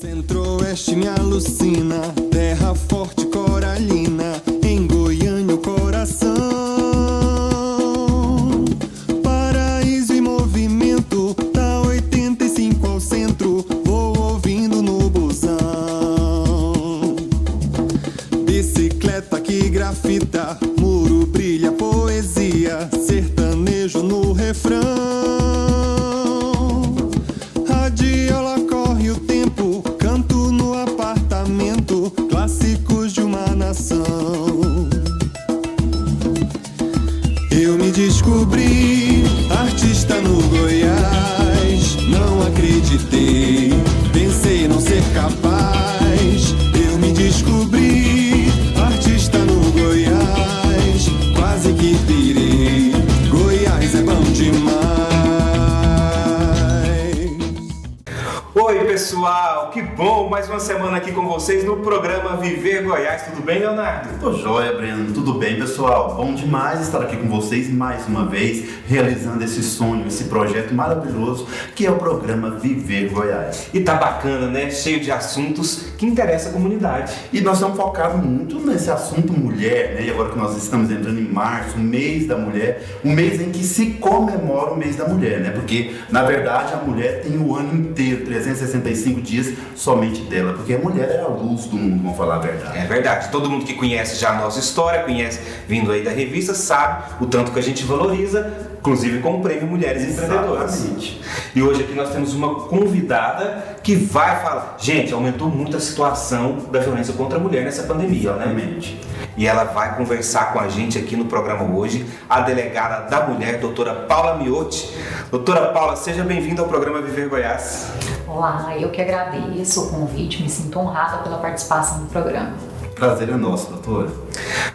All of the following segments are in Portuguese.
Centro-Oeste me alucina, terra forte coralina, em Goiânia o coração. Paraíso em movimento, da 85 ao centro, vou ouvindo no busão. Bicicleta que grafita, muro brilha poesia, sertanejo no refrão. Radiola corre o tempo, canto no apartamento, clássicos de uma nação. Eu me descobri artista no Goiás, não acreditei, pensei não ser capaz. Eu me descobri artista no Goiás, quase que pirei, Goiás é bom demais. Oi pessoal, que bom, mais uma semana aqui com vocês no programa Viver Goiás. Tudo bem, Leonardo? Tô joia, Breno. Tudo bem, pessoal? Bom demais estar aqui com vocês mais uma vez, realizando esse sonho, esse projeto maravilhoso que é o programa Viver Goiás. E tá bacana, né? Cheio de assuntos que interessam a comunidade. E nós estamos focados muito nesse assunto mulher, né? E agora que nós estamos entrando em março, o mês da mulher, o mês em que se comemora o mês da mulher, né? Porque, na verdade, a mulher tem o ano inteiro, 365 dias somente dela, porque a mulher é a luz do mundo, vamos falar a verdade. É verdade, todo mundo que conhece já a nossa história, conhece vindo aí da revista, sabe o tanto que a gente valoriza, inclusive com o prêmio Mulheres Empreendedoras. Exatamente. E hoje aqui nós temos uma convidada que vai falar. Gente, aumentou muito a situação da violência contra a mulher nessa pandemia, Exatamente. né? E ela vai conversar com a gente aqui no programa hoje, a delegada da mulher, doutora Paula Miotti. Doutora Paula, seja bem-vinda ao programa Viver Goiás. Olá, eu que agradeço o convite, me sinto honrada pela participação no programa. Prazer é nosso, doutora.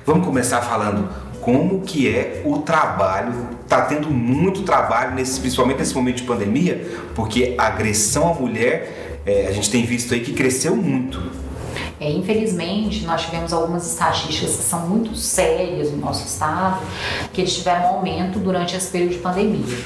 Vamos começar falando como que é o trabalho. Está tendo muito trabalho, principalmente nesse momento de pandemia, porque a agressão à mulher, a gente tem visto aí que cresceu muito. Infelizmente, nós tivemos algumas estatísticas que são muito sérias no nosso estado, que eles tiveram um aumento durante esse período de pandemia,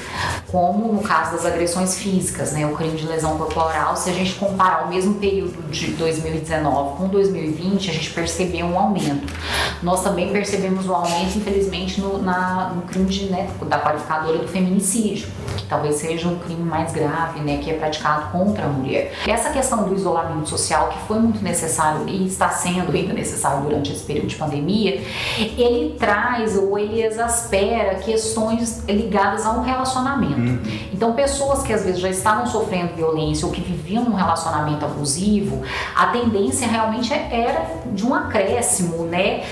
como no caso das agressões físicas, né, o crime de lesão corporal. Se a gente comparar o mesmo período de 2019 com 2020, a gente percebeu um aumento. Nós também percebemos um aumento, infelizmente, no crime da qualificadora do feminicídio, que talvez seja um crime mais grave, né, que é praticado contra a mulher. Essa questão do isolamento social, que foi muito necessário e está sendo ainda necessário durante esse período de pandemia, ele traz ou ele exaspera questões ligadas ao relacionamento. Então, pessoas que às vezes já estavam sofrendo violência ou que viviam num relacionamento abusivo, a tendência realmente era de um acréscimo, né,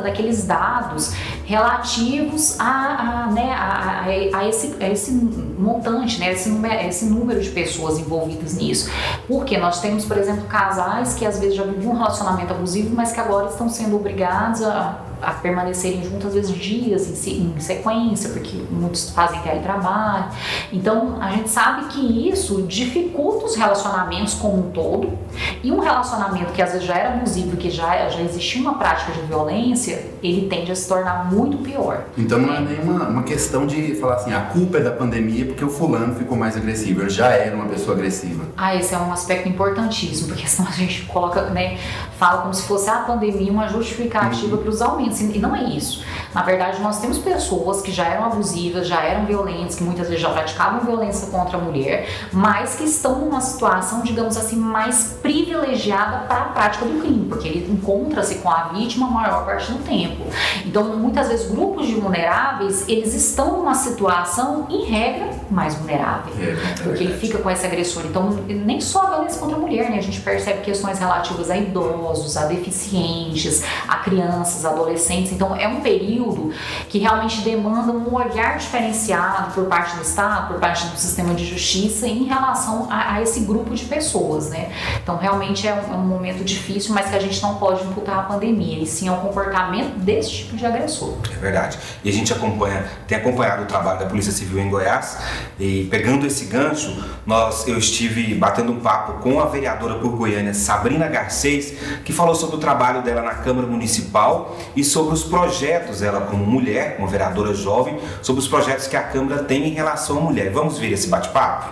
daqueles dados relativos a esse montante, né, esse número de pessoas envolvidas nisso. Porque nós temos, por exemplo, casais que às vezes já viviam um relacionamento abusivo, mas que agora estão sendo obrigados a permanecerem juntos, às vezes dias em sequência, porque muitos fazem teletrabalho. Então, a gente sabe que isso dificulta os relacionamentos como um todo, e um relacionamento que às vezes já era abusivo, que já existia uma prática de violência, ele tende a se tornar muito pior. Então não é nem uma questão de falar assim, a culpa é da pandemia porque o fulano ficou mais agressivo, ele já era uma pessoa agressiva. Esse é um aspecto importantíssimo, porque senão a gente coloca, né, fala como se fosse a pandemia uma justificativa para os aumentos. E não é isso. Na verdade, nós temos pessoas que já eram abusivas, já eram violentas, que muitas vezes já praticavam violência contra a mulher, mas que estão numa situação, digamos assim, mais privilegiada para a prática do crime, porque ele encontra-se com a vítima a maior parte do tempo. Então, muitas vezes, grupos de vulneráveis, eles estão numa situação, em regra, mais vulnerável, porque ele fica com esse agressor. Então, nem só a violência contra a mulher, né? A gente percebe questões relativas a idosos, a deficientes, a crianças, adolescentes. Então, é um período que realmente demanda um olhar diferenciado por parte do Estado, por parte do sistema de justiça em relação a esse grupo de pessoas, né? Então, realmente é um momento difícil, mas que a gente não pode imputar a pandemia, e sim ao comportamento desse tipo de agressor. É verdade. E a gente tem acompanhado o trabalho da Polícia Civil em Goiás, e pegando esse gancho, eu estive batendo um papo com a vereadora por Goiânia, Sabrina Garcês, que falou sobre o trabalho dela na Câmara Municipal e sobre os projetos, ela como mulher, uma vereadora jovem, sobre os projetos que a Câmara tem em relação à mulher. Vamos ver esse bate-papo?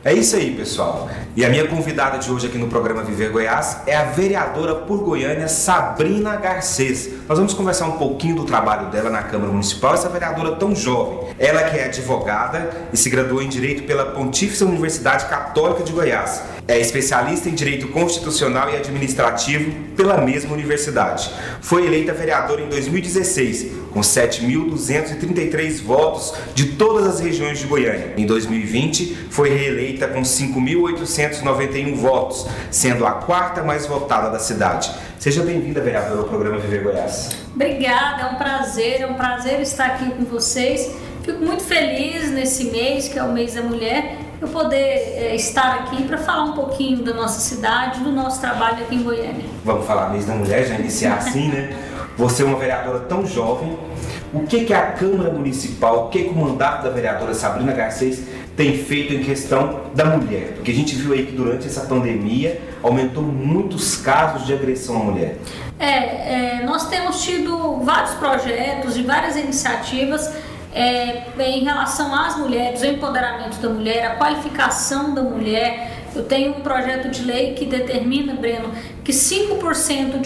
É isso aí, pessoal. E a minha convidada de hoje aqui no programa Viver Goiás é a vereadora por Goiânia, Sabrina Garcês. Nós vamos conversar um pouquinho do trabalho dela na Câmara Municipal, essa vereadora tão jovem. Ela que é advogada e se graduou em Direito pela Pontífice Universidade Católica de Goiás. É especialista em Direito Constitucional e Administrativo pela mesma universidade. Foi eleita vereadora em 2016, com 7.233 votos de todas as regiões de Goiânia. Em 2020, foi reeleita com 5.891 votos, sendo a quarta mais votada da cidade. Seja bem-vinda, vereadora, ao programa Viver Goiás. Obrigada, é um prazer estar aqui com vocês. Fico muito feliz nesse mês, que é o mês da mulher, eu poder estar aqui para falar um pouquinho da nossa cidade, do nosso trabalho aqui em Goiânia. Vamos falar mês da mulher, já iniciar assim, né? Você é uma vereadora tão jovem. O que a Câmara Municipal, o que o mandato da vereadora Sabrina Garcês tem feito em questão da mulher? Porque a gente viu aí que durante essa pandemia aumentou muitos casos de agressão à mulher. Nós temos tido vários projetos e várias iniciativas em relação às mulheres, o empoderamento da mulher, a qualificação da mulher. Eu tenho um projeto de lei que determina, Breno, que 5%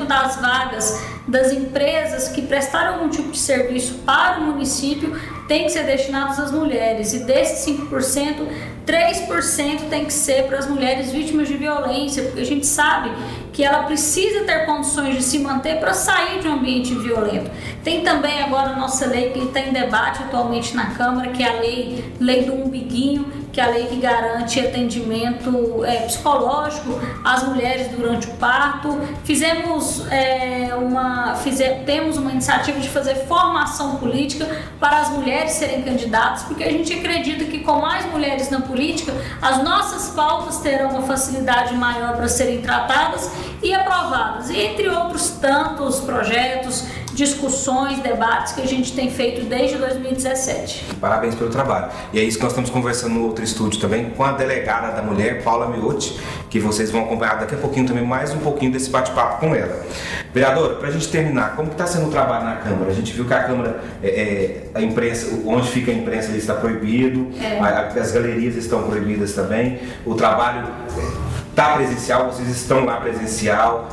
das vagas das empresas que prestaram algum tipo de serviço para o município tem que ser destinadas às mulheres. E desses 5%, 3% tem que ser para as mulheres vítimas de violência, porque a gente sabe que ela precisa ter condições de se manter para sair de um ambiente violento. Tem também agora a nossa lei que está em debate atualmente na Câmara, que é a lei do umbiguinho, que é a lei que garante atendimento psicológico às mulheres durante o parto. Temos uma iniciativa de fazer formação política para as mulheres serem candidatas, porque a gente acredita que com mais mulheres na política, as nossas pautas terão uma facilidade maior para serem tratadas e aprovadas. E entre outros tantos projetos, discussões, debates que a gente tem feito desde 2017. Parabéns pelo trabalho. E é isso que nós estamos conversando no outro estúdio também com a delegada da mulher, Paula Miotti, que vocês vão acompanhar daqui a pouquinho também, mais um pouquinho desse bate-papo com ela. Vereadora, para a gente terminar, como que está sendo o trabalho na Câmara? A gente viu que a Câmara, a imprensa, onde fica a imprensa ali está proibido, as galerias estão proibidas também, o trabalho está presencial, vocês estão lá presencial,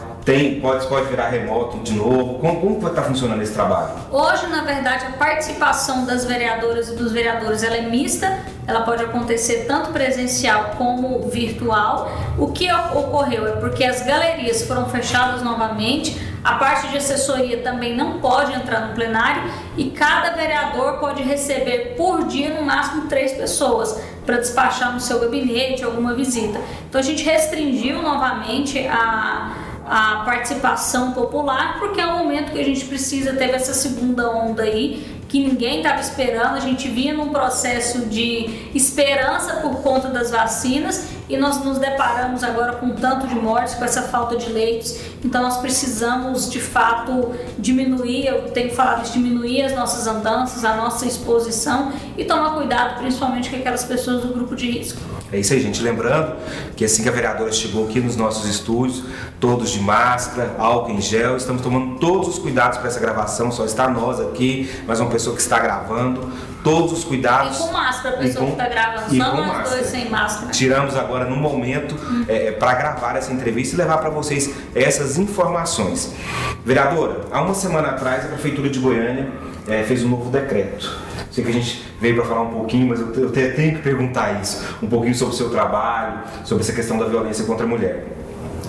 pode virar remoto de novo. Como vai estar funcionando esse trabalho? Hoje, na verdade, a participação das vereadoras e dos vereadores ela é mista, ela pode acontecer tanto presencial como virtual. O que ocorreu é porque as galerias foram fechadas novamente, a parte de assessoria também não pode entrar no plenário e cada vereador pode receber por dia no máximo 3 pessoas para despachar no seu gabinete alguma visita. Então a gente restringiu novamente a participação popular, porque é um momento que a gente teve essa segunda onda aí, que ninguém estava esperando. A gente vinha num processo de esperança por conta das vacinas e nós nos deparamos agora com tanto de mortes, com essa falta de leitos. Então nós precisamos de fato diminuir, eu tenho falado de diminuir as nossas andanças, a nossa exposição e tomar cuidado principalmente com aquelas pessoas do grupo de risco. É isso aí, gente. Lembrando que assim que a vereadora chegou aqui nos nossos estúdios, todos de máscara, álcool em gel, estamos tomando todos os cuidados para essa gravação, só está nós aqui, mais uma pessoa que está gravando, todos os cuidados. E com máscara a pessoa que está gravando, só nós dois sem máscara. Tiramos agora no momento para gravar essa entrevista e levar para vocês essas informações. Vereadora, há uma semana atrás a Prefeitura de Goiânia fez um novo decreto. Sei que a gente veio para falar um pouquinho, mas eu tenho que perguntar isso, um pouquinho sobre o seu trabalho, sobre essa questão da violência contra a mulher.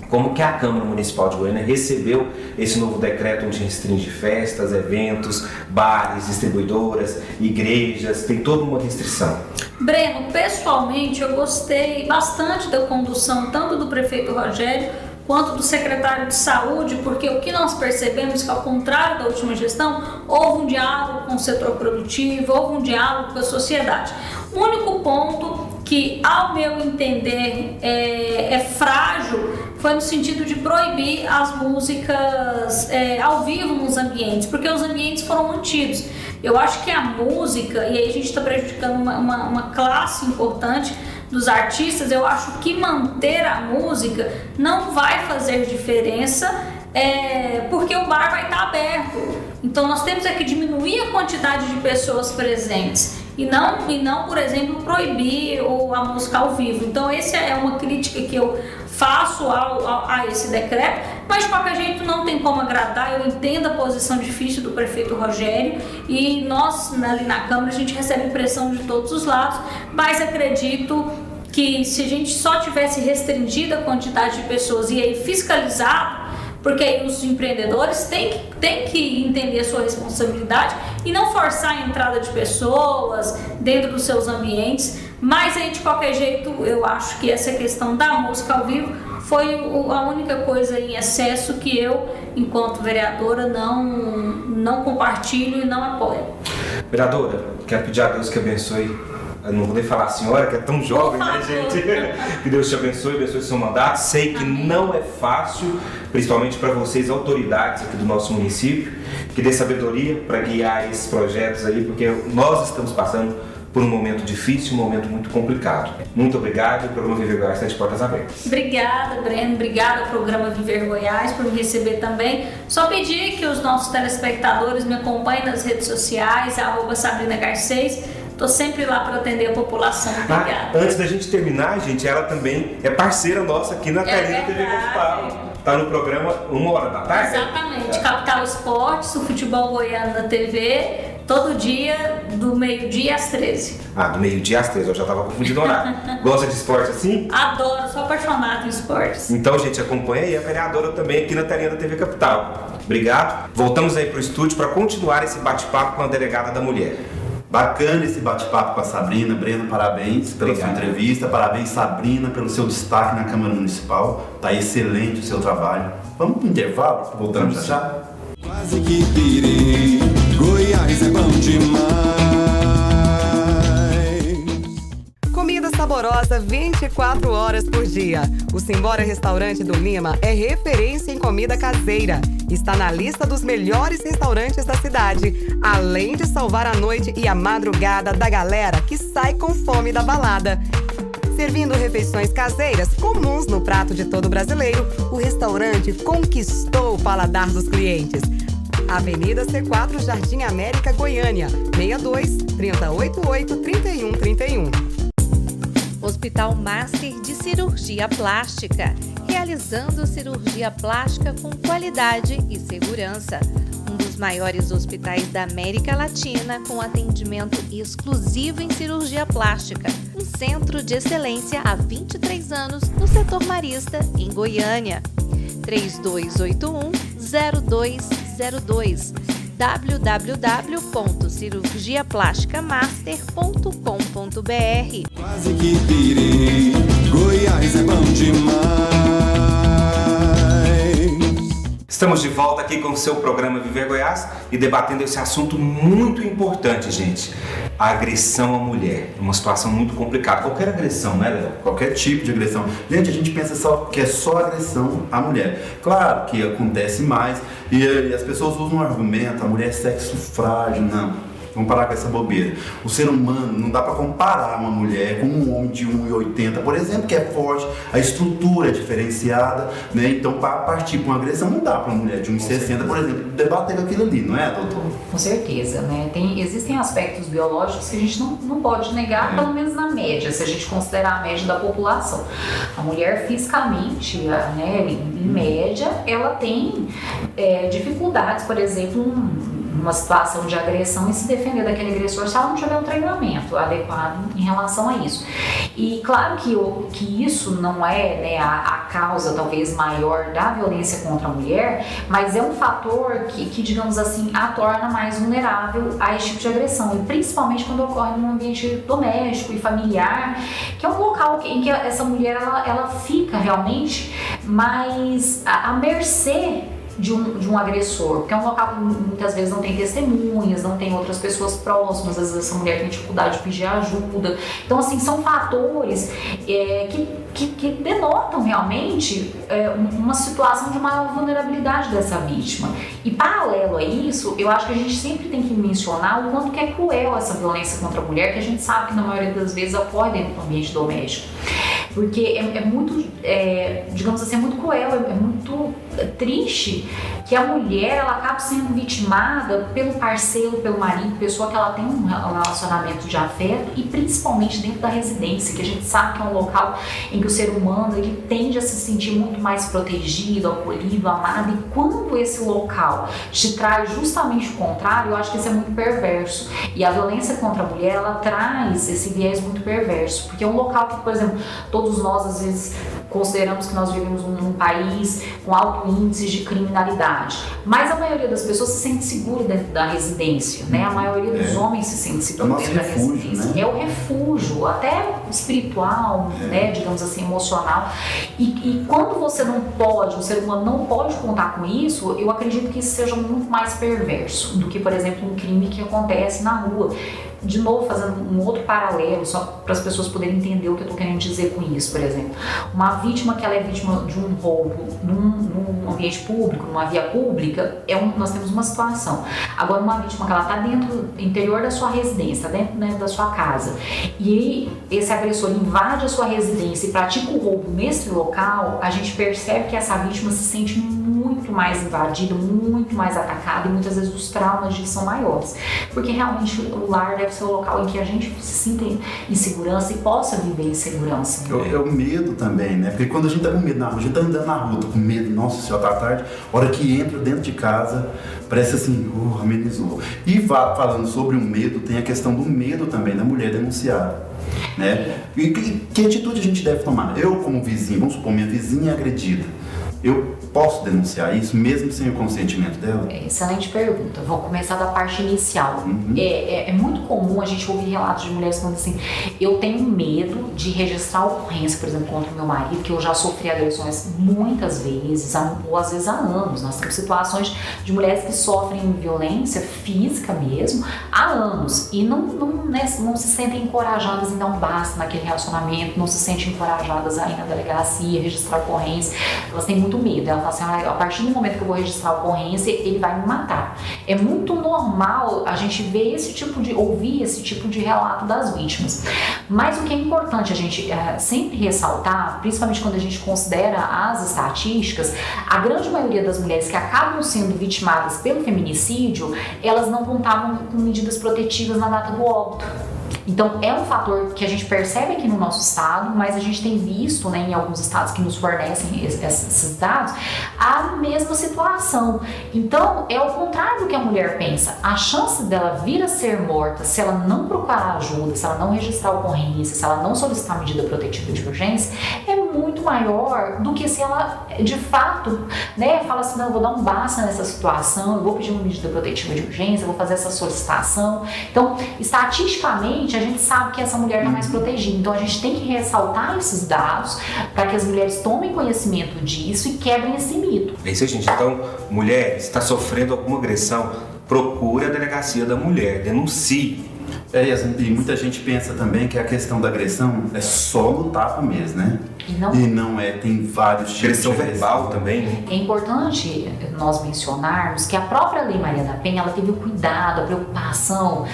Como que a Câmara Municipal de Goiânia recebeu esse novo decreto onde restringe festas, eventos, bares, distribuidoras, igrejas, tem toda uma restrição? Breno, pessoalmente eu gostei bastante da condução tanto do prefeito Rogério quanto do secretário de saúde, porque o que nós percebemos é que, ao contrário da última gestão, houve um diálogo com o setor produtivo, houve um diálogo com a sociedade. O único ponto que, ao meu entender, é frágil foi no sentido de proibir as músicas ao vivo nos ambientes, porque os ambientes foram mantidos. Eu acho que a música, e aí a gente está prejudicando uma classe importante dos artistas, eu acho que manter a música não vai fazer diferença, porque o bar vai estar aberto. Então nós temos que diminuir a quantidade de pessoas presentes. e não, por exemplo, proibir a música ao vivo. Então essa é uma crítica que eu faço a esse decreto, mas de qualquer jeito não tem como agradar. Eu entendo a posição difícil do prefeito Rogério e nós ali na Câmara a gente recebe pressão de todos os lados, mas acredito que se a gente só tivesse restringido a quantidade de pessoas e aí fiscalizado, porque aí os empreendedores têm que entender a sua responsabilidade e não forçar a entrada de pessoas dentro dos seus ambientes. Mas aí, de qualquer jeito, eu acho que essa questão da música ao vivo foi a única coisa em excesso que eu, enquanto vereadora, não compartilho e não apoio. Vereadora, quero pedir a Deus que abençoe. Eu não vou nem falar a senhora, que é tão jovem, né, gente? Que Deus te abençoe seu mandato. Sei que não é fácil, principalmente para vocês, autoridades aqui do nosso município, que dê sabedoria para guiar esses projetos aí, porque nós estamos passando por um momento difícil, um momento muito complicado. Muito obrigado, o programa Viver Goiás está de portas abertas. Obrigada, Breno. Obrigada ao programa Viver Goiás por me receber também. Só pedir que os nossos telespectadores me acompanhem nas redes sociais, @SabrinaGarcês. Estou sempre lá para atender a população. Obrigada. Antes da gente terminar, gente, ela também é parceira nossa aqui na telinha da TV Capital. Está no programa 1h da tarde? Exatamente. Capital Esportes, o futebol goiano na TV, todo dia, do meio-dia às 13. Do meio-dia às 13, eu já estava confundindo o horário. Gosta de esporte assim? Adoro, sou apaixonada em esportes. Então, gente, acompanha aí a vereadora também aqui na telinha da TV Capital. Obrigado. Voltamos aí para o estúdio para continuar esse bate-papo com a delegada da mulher. Bacana esse bate-papo com a Sabrina. Breno, parabéns pela sua entrevista. Parabéns, Sabrina, pelo seu destaque na Câmara Municipal. Tá excelente o seu trabalho. Vamos para o intervalo? Voltamos já. Quase que pirei, Goiás é bom demais. Comida saborosa 24 horas por dia. O Simbora Restaurante do Lima é referência em comida caseira. Está na lista dos melhores restaurantes da cidade, além de salvar a noite e a madrugada da galera que sai com fome da balada. Servindo refeições caseiras comuns no prato de todo brasileiro, o restaurante conquistou o paladar dos clientes. Avenida C4, Jardim América, Goiânia, 62 3088 3131. Hospital Master de Cirurgia Plástica, realizando cirurgia plástica com qualidade e segurança. Um dos maiores hospitais da América Latina, com atendimento exclusivo em cirurgia plástica. Um centro de excelência há 23 anos no setor marista, em Goiânia. 3281-0202 www.cirurgiaplasticamaster.com.br. Quase que pirei, Goiás é bom demais. Estamos de volta aqui com o seu programa Viver Goiás e debatendo esse assunto muito importante, gente. A agressão à mulher. Uma situação muito complicada. Qualquer agressão, né, Léo? Qualquer tipo de agressão. Gente, a gente pensa que é só agressão à mulher. Claro que acontece mais e as pessoas usam um argumento, a mulher é sexo frágil. Não. Vamos parar com essa bobeira. O ser humano, não dá para comparar uma mulher com um homem de 1,80, por exemplo, que é forte, a estrutura é diferenciada, né? Então, para partir para uma agressão, não dá para uma mulher de 1,60, por exemplo, debater aquilo ali, não é, doutor? Com certeza, né? Existem aspectos biológicos que a gente não pode negar, pelo menos na média, se a gente considerar a média da população. A mulher, fisicamente, né, em média, ela tem dificuldades, por exemplo, uma situação de agressão e se defender daquele agressor se ela não tiver um treinamento adequado em relação a isso. E claro que isso não é, né, a causa talvez maior da violência contra a mulher, mas é um fator que digamos assim, a torna mais vulnerável a esse tipo de agressão, e principalmente quando ocorre num ambiente doméstico e familiar, que é um local em que essa mulher ela fica realmente mais à mercê de um agressor, porque é um local que muitas vezes não tem testemunhas, não tem outras pessoas próximas, às vezes essa mulher tem dificuldade de pedir ajuda. Então, assim, são fatores que denotam realmente uma situação de maior vulnerabilidade dessa vítima. E paralelo a isso, eu acho que a gente sempre tem que mencionar o quanto que é cruel essa violência contra a mulher, que a gente sabe que na maioria das vezes ocorre dentro do ambiente doméstico. Porque é muito, digamos assim, é muito cruel, é muito triste que a mulher ela acaba sendo vitimada pelo parceiro, pelo marido, pessoa que ela tem um relacionamento de afeto e principalmente dentro da residência, que a gente sabe que é um local em que o ser humano ele tende a se sentir muito mais protegido, acolhido, amado, e quando esse local te traz justamente o contrário, eu acho que isso é muito perverso. E a violência contra a mulher, ela traz esse viés muito perverso, porque é um local que, por exemplo, todos nós às vezes consideramos que nós vivemos num país com alto índice de criminalidade, mas a maioria das pessoas se sente segura dentro da residência, né? A maioria dos homens se sente segura dentro da residência. Né? É o refúgio, até espiritual, né? Digamos assim, emocional. E quando você não pode, o ser humano não pode contar com isso, eu acredito que isso seja muito mais perverso do que, por exemplo, um crime que acontece na rua. De novo, fazendo um outro paralelo, só para as pessoas poderem entender o que eu estou querendo dizer com isso, por exemplo. Uma vítima que ela é vítima de um roubo num ambiente público, numa via pública, nós temos uma situação. Agora, uma vítima que ela está dentro do interior da sua residência, dentro, né, da sua casa, e esse agressor invade a sua residência e pratica o roubo nesse local, a gente percebe que essa vítima se sente muito mais invadida, muito mais atacada, e muitas vezes os traumas disso são maiores. Porque realmente o lar deve ser o local em que a gente se sinta em segurança e possa viver em segurança. É o medo também, né? Porque quando a gente tá com medo na rua, a gente tá andando na rua, tá com medo, nossa senhora, tá tarde, a hora que entra dentro de casa, parece assim, amenizou. E falando sobre o medo, tem a questão do medo também da mulher denunciar. Né? E que atitude a gente deve tomar? Eu, como vizinho, vamos supor, minha vizinha é agredida. Eu posso denunciar isso mesmo sem o consentimento dela? Excelente pergunta. Vou começar da parte inicial. É muito comum a gente ouvir relatos de mulheres falando assim: eu tenho medo de registrar a ocorrência, por exemplo, contra o meu marido, que eu já sofri agressões muitas vezes, ou às vezes há anos. Nós temos situações de mulheres que sofrem violência física mesmo há anos e não se sentem encorajadas em dar um basta naquele relacionamento, não se sentem encorajadas a ir na delegacia, registrar a ocorrência. Elas têm muito medo. Ela fala assim: a partir do momento que eu vou registrar a ocorrência, ele vai me matar. É muito normal a gente ver ouvir esse tipo de relato das vítimas. Mas o que é importante a gente sempre ressaltar, principalmente quando a gente considera as estatísticas, a grande maioria das mulheres que acabam sendo vitimadas pelo feminicídio, elas não contavam com medidas protetivas na data do óbito. Então é um fator que a gente percebe aqui no nosso estado, mas a gente tem visto, né, em alguns estados que nos fornecem esses dados, a mesma situação. Então é o contrário do que a mulher pensa. A chance dela vir a ser morta se ela não procurar ajuda, se ela não registrar a ocorrência, se ela não solicitar medida protetiva de urgência, é muito maior do que se ela de fato, né, fala assim: não, eu vou dar um basta nessa situação, eu vou pedir uma medida protetiva de urgência, eu vou fazer essa solicitação. Então, estatisticamente, a gente sabe que essa mulher está mais protegida. Então a gente tem que ressaltar esses dados para que as mulheres tomem conhecimento disso e quebrem esse mito. É isso aí, gente. Então, mulher, se está sofrendo alguma agressão, procure a delegacia da mulher, denuncie. E muita gente pensa também que a questão da agressão é só no tapa mesmo, né? E não é, tem vários tipos agressão de verbal também, né? É importante nós mencionarmos que a própria Lei Maria da Penha, ela teve o cuidado, a preocupação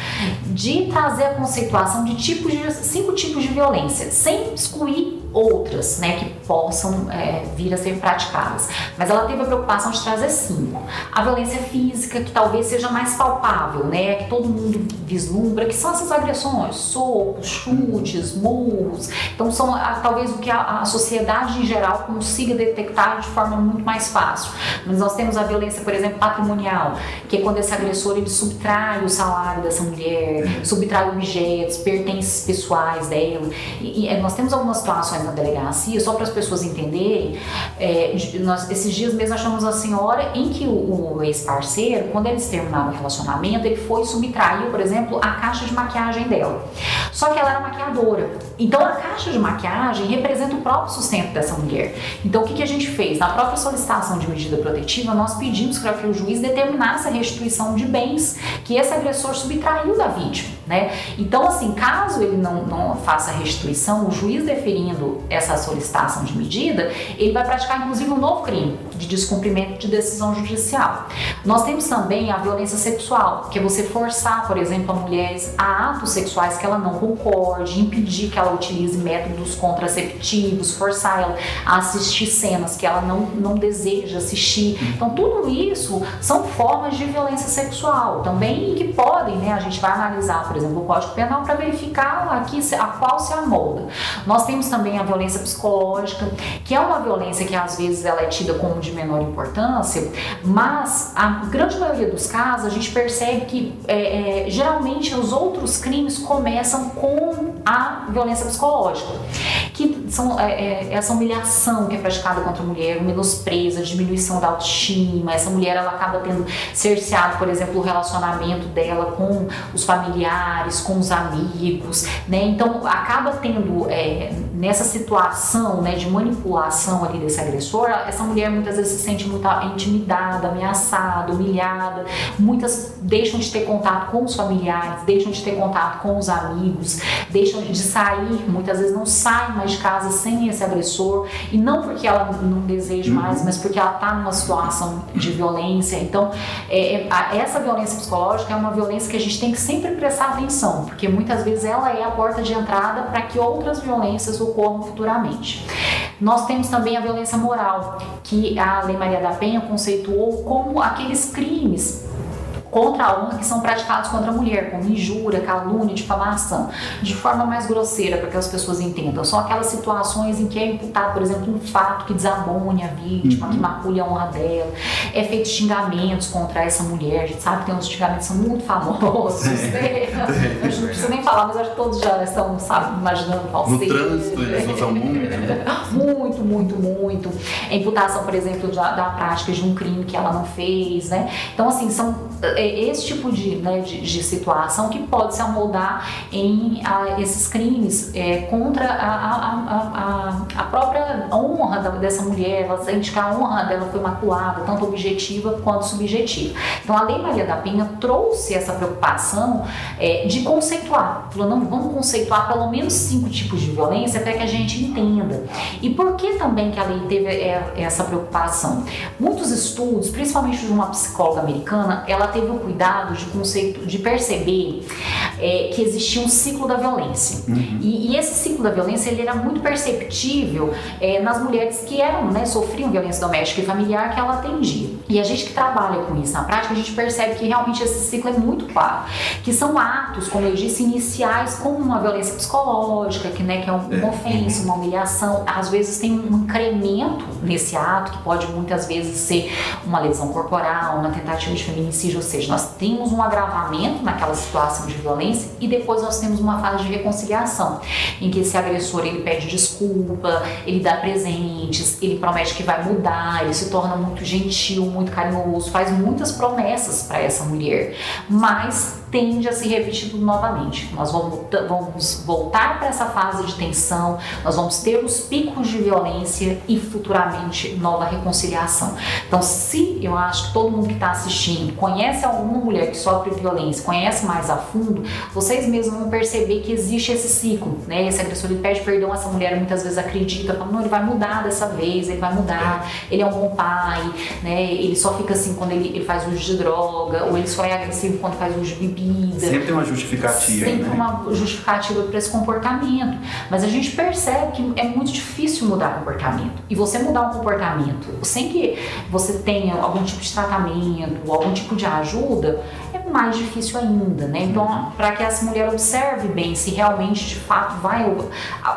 de trazer a conceituação de 5 tipos de violência, sem excluir outras, né, que possam vir a ser praticadas. Mas ela teve a preocupação de trazer 5. A violência física, que talvez seja mais palpável, né, que todo mundo vislumbra, que são essas agressões, socos, chutes, murros. Então são talvez o que a sociedade em geral consiga detectar de forma muito mais fácil. Mas nós temos a violência, por exemplo, patrimonial, que é quando esse agressor ele subtrai o salário dessa mulher, subtrai objetos, pertences pessoais dela. E nós temos algumas situações na delegacia, só para as pessoas entenderem, esses dias mesmo achamos a senhora em que o ex-parceiro, quando eles terminaram o relacionamento, ele foi subtrair, por exemplo, a caixa de maquiagem dela. Só que ela era maquiadora. Então a caixa de maquiagem representa o próprio sustento dessa mulher. Então o que a gente fez? Na própria solicitação de medida protetiva, nós pedimos para que o juiz determinasse a restituição de bens que esse agressor subtraiu da vítima. né? Então, assim, caso ele não faça restituição, o juiz deferindo essa solicitação de medida, ele vai praticar, inclusive, um novo crime de descumprimento de decisão judicial. Nós temos também a violência sexual, que é você forçar, por exemplo, a mulheres a atos sexuais que ela não concorde, impedir que ela utilize métodos contraceptivos, forçar ela a assistir cenas que ela não deseja assistir. Então, tudo isso são formas de violência sexual também, que podem, né, a gente vai analisar, por exemplo, o Código Penal para verificar aqui a qual se amolda. Nós temos também a violência psicológica, que é uma violência que às vezes ela é tida como de menor importância, mas a grande maioria dos casos a gente percebe que geralmente os outros crimes começam com a violência psicológica, que são essa humilhação que é praticada contra a mulher, o menosprezo, a diminuição da autoestima. Essa mulher ela acaba tendo cerceado, por exemplo, o relacionamento dela com os familiares, com os amigos, né? Então acaba tendo nessa situação, né, de manipulação ali desse agressor, essa mulher muitas vezes se sente muito intimidada, ameaçada, humilhada. Muitas deixam de ter contato com os familiares, deixam de ter contato com os amigos, deixam de sair, muitas vezes não saem mais de casa sem esse agressor, e não porque ela não deseja mais, mas porque ela está numa situação de violência. Então, essa violência psicológica é uma violência que a gente tem que sempre prestar atenção, porque muitas vezes ela é a porta de entrada para que outras violências ocorram futuramente. Nós temos também a violência moral, que a Lei Maria da Penha conceituou como aqueles crimes contra a honra que são praticados contra a mulher, como injúria, calúnia, difamação, de forma mais grosseira, para que as pessoas entendam. São aquelas situações em que é imputado, por exemplo, um fato que desabone a vítima, que macule a honra dela, é feito xingamentos contra essa mulher. A gente sabe que tem uns xingamentos que são muito famosos, né? A gente não precisa nem falar, mas acho que todos já estão, imaginando qual seja. No trânsito eles usam muito, né? Muito. A imputação, por exemplo, da prática de um crime que ela não fez, né? Então, assim, são esse tipo de situação que pode se amoldar em esses crimes contra a própria honra dessa mulher. Ela sente que a honra dela foi maculada, tanto objetiva quanto subjetiva. Então a Lei Maria da Penha trouxe essa preocupação de conceituar. Falou, não, vamos conceituar pelo menos 5 tipos de violência para que a gente entenda. E por que também que a lei teve essa preocupação? Muitos estudos, principalmente de uma psicóloga americana, ela teve o cuidado de perceber que existia um ciclo da violência. E esse ciclo da violência ele era muito perceptível nas mulheres que sofriam violência doméstica e familiar que ela atendia. E a gente que trabalha com isso na prática, a gente percebe que realmente esse ciclo é muito claro, que são atos, como eu disse, iniciais, como uma violência psicológica, que é uma ofensa, uma humilhação. Às vezes tem um incremento nesse ato, que pode muitas vezes ser uma lesão corporal, uma tentativa de feminicídio, ou seja, nós temos um agravamento naquela situação de violência e depois nós temos uma fase de reconciliação, em que esse agressor ele pede desculpa, ele dá presentes, ele promete que vai mudar, ele se torna muito gentil, muito carinhoso, faz muitas promessas para essa mulher, mas tende a se repetir tudo novamente. Nós vamos voltar para essa fase de tensão, nós vamos ter os picos de violência e futuramente nova reconciliação. Então, se eu acho que todo mundo que está assistindo conhece alguma mulher que sofre violência, conhece mais a fundo, vocês mesmos vão perceber que existe esse ciclo, né? Esse agressor ele pede perdão, essa mulher muitas vezes acredita, fala, não, ele vai mudar dessa vez, ele vai mudar, ele é um bom pai, né? Ele só fica assim quando ele faz uso de droga, ou ele só é agressivo quando faz uso de bebida. Sempre tem uma justificativa, Sempre uma justificativa para esse comportamento. Mas a gente percebe que é muito difícil mudar comportamento. E você mudar um comportamento sem que você tenha algum tipo de tratamento, algum tipo de ajuda, é mais difícil ainda, né? Então, para que essa mulher observe bem se realmente, de fato, vai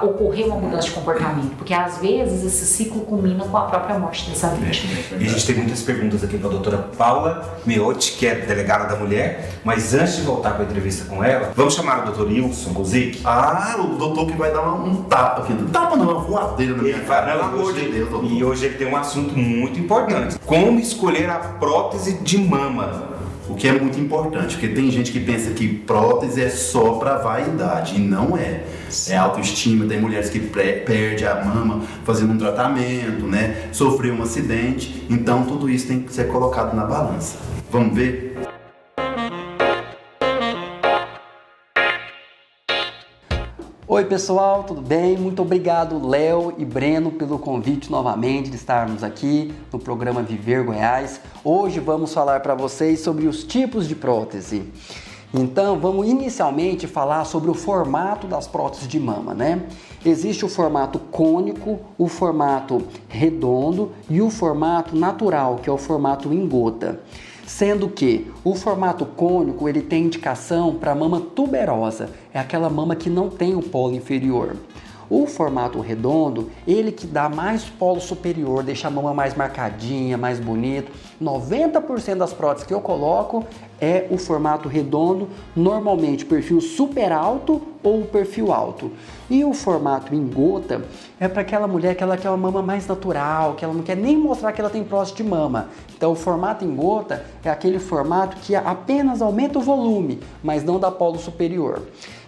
ocorrer uma mudança de comportamento. Porque, às vezes, esse ciclo culmina com a própria morte dessa vítima. E a gente tem muitas perguntas aqui para a doutora Paula Miotti, que é delegada da mulher. Mas antes de voltar para a entrevista com ela, vamos chamar o doutor Wilson Guzik. O doutor que vai dar um tapa aqui. Tapa não, uma voadeira na minha cara. Pelo amor de Deus, doutor. E hoje ele tem um assunto muito importante. Como escolher a prótese de mama? O que é muito importante, porque tem gente que pensa que prótese é só para vaidade, e não é. É autoestima, tem mulheres que perdem a mama fazendo um tratamento, né? Sofreu um acidente, então tudo isso tem que ser colocado na balança. Vamos ver? Oi pessoal, tudo bem? Muito obrigado Léo e Breno pelo convite novamente de estarmos aqui no programa Viver Goiás. Hoje vamos falar para vocês sobre os tipos de prótese. Então vamos inicialmente falar sobre o formato das próteses de mama, né? Existe o formato cônico, o formato redondo e o formato natural, que é o formato em gota. Sendo que o formato cônico ele tem indicação para mama tuberosa, é aquela mama que não tem o polo inferior. O formato redondo, ele que dá mais polo superior, deixa a mama mais marcadinha, mais bonito. 90% das próteses que eu coloco é o formato redondo, normalmente perfil super alto ou perfil alto. E o formato em gota é para aquela mulher que ela quer uma mama mais natural, que ela não quer nem mostrar que ela tem prótese de mama. Então o formato em gota é aquele formato que apenas aumenta o volume, mas não dá polo superior.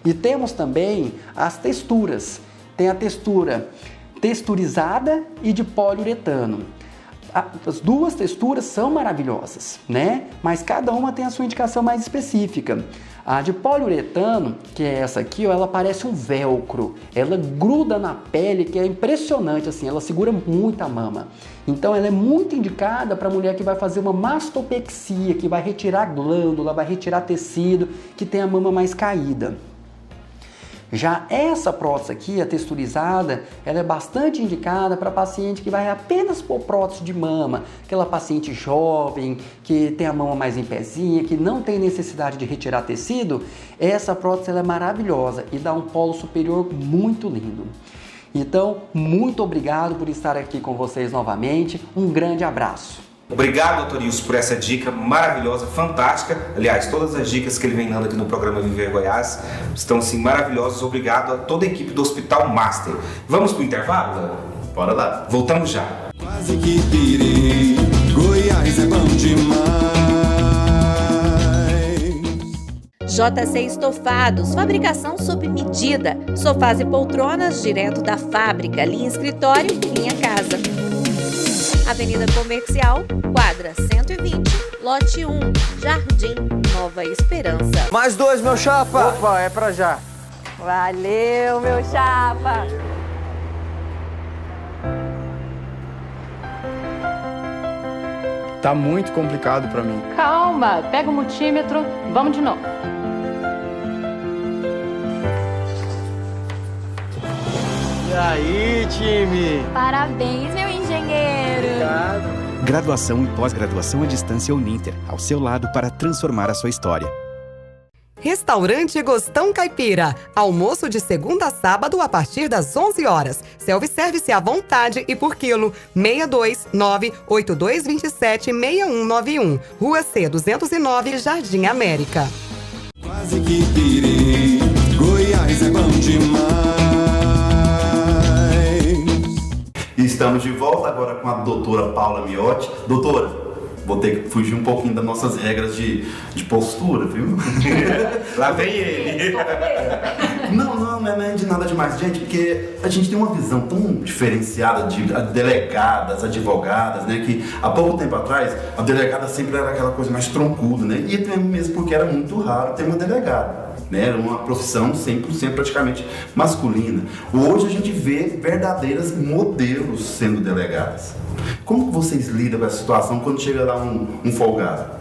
E temos também as texturas. Tem a textura texturizada e de poliuretano. As duas texturas são maravilhosas, né? Mas cada uma tem a sua indicação mais específica. A de poliuretano, que é essa aqui, ó, ela parece um velcro. Ela gruda na pele, que é impressionante, assim, ela segura muito a mama. Então ela é muito indicada para a mulher que vai fazer uma mastopexia, que vai retirar glândula, vai retirar tecido, que tem a mama mais caída. Já essa prótese aqui, a texturizada, ela é bastante indicada para paciente que vai apenas pôr prótese de mama, aquela paciente jovem, que tem a mama mais em pezinha, que não tem necessidade de retirar tecido. Essa prótese ela é maravilhosa e dá um polo superior muito lindo. Então, muito obrigado por estar aqui com vocês novamente. Um grande abraço. Obrigado, Dr. Ilson, por essa dica maravilhosa, fantástica. Aliás, todas as dicas que ele vem dando aqui no programa Viver Goiás estão, sim, maravilhosas. Obrigado a toda a equipe do Hospital Master. Vamos para o intervalo, Léo? Bora lá. Voltamos já. Quase que pirei, Goiás é bom demais. JC Estofados, fabricação sob medida. Sofás e poltronas direto da fábrica, linha escritório, linha casa. Avenida Comercial, quadra 120, lote 1, Jardim Nova Esperança. Mais 2, meu chapa! Opa, é pra já. Valeu, meu chapa! Tá muito complicado pra mim. Calma, pega o multímetro, vamos de novo. E aí, time? Parabéns, meu engenheiro! Obrigado. Graduação e pós-graduação à distância Uninter, ao seu lado para transformar a sua história. Restaurante Gostão Caipira. Almoço de segunda a sábado a partir das 11 horas. Self-service à vontade e por quilo. 629-8227-6191. Rua C, 209, Jardim América. Quase que pirei, Goiás é bom demais. E estamos de volta agora com a doutora Paula Miotti. Doutora, vou ter que fugir um pouquinho das nossas regras de postura, viu? Lá vem ele. Não é de nada demais, gente, porque a gente tem uma visão tão diferenciada de delegadas, advogadas, né, que há pouco tempo atrás a delegada sempre era aquela coisa mais troncuda, né, e até mesmo porque era muito raro ter uma delegada. Né, era uma profissão 100% praticamente masculina. Hoje a gente vê verdadeiras modelos sendo delegadas. Como que vocês lidam com essa situação quando chega lá um folgado?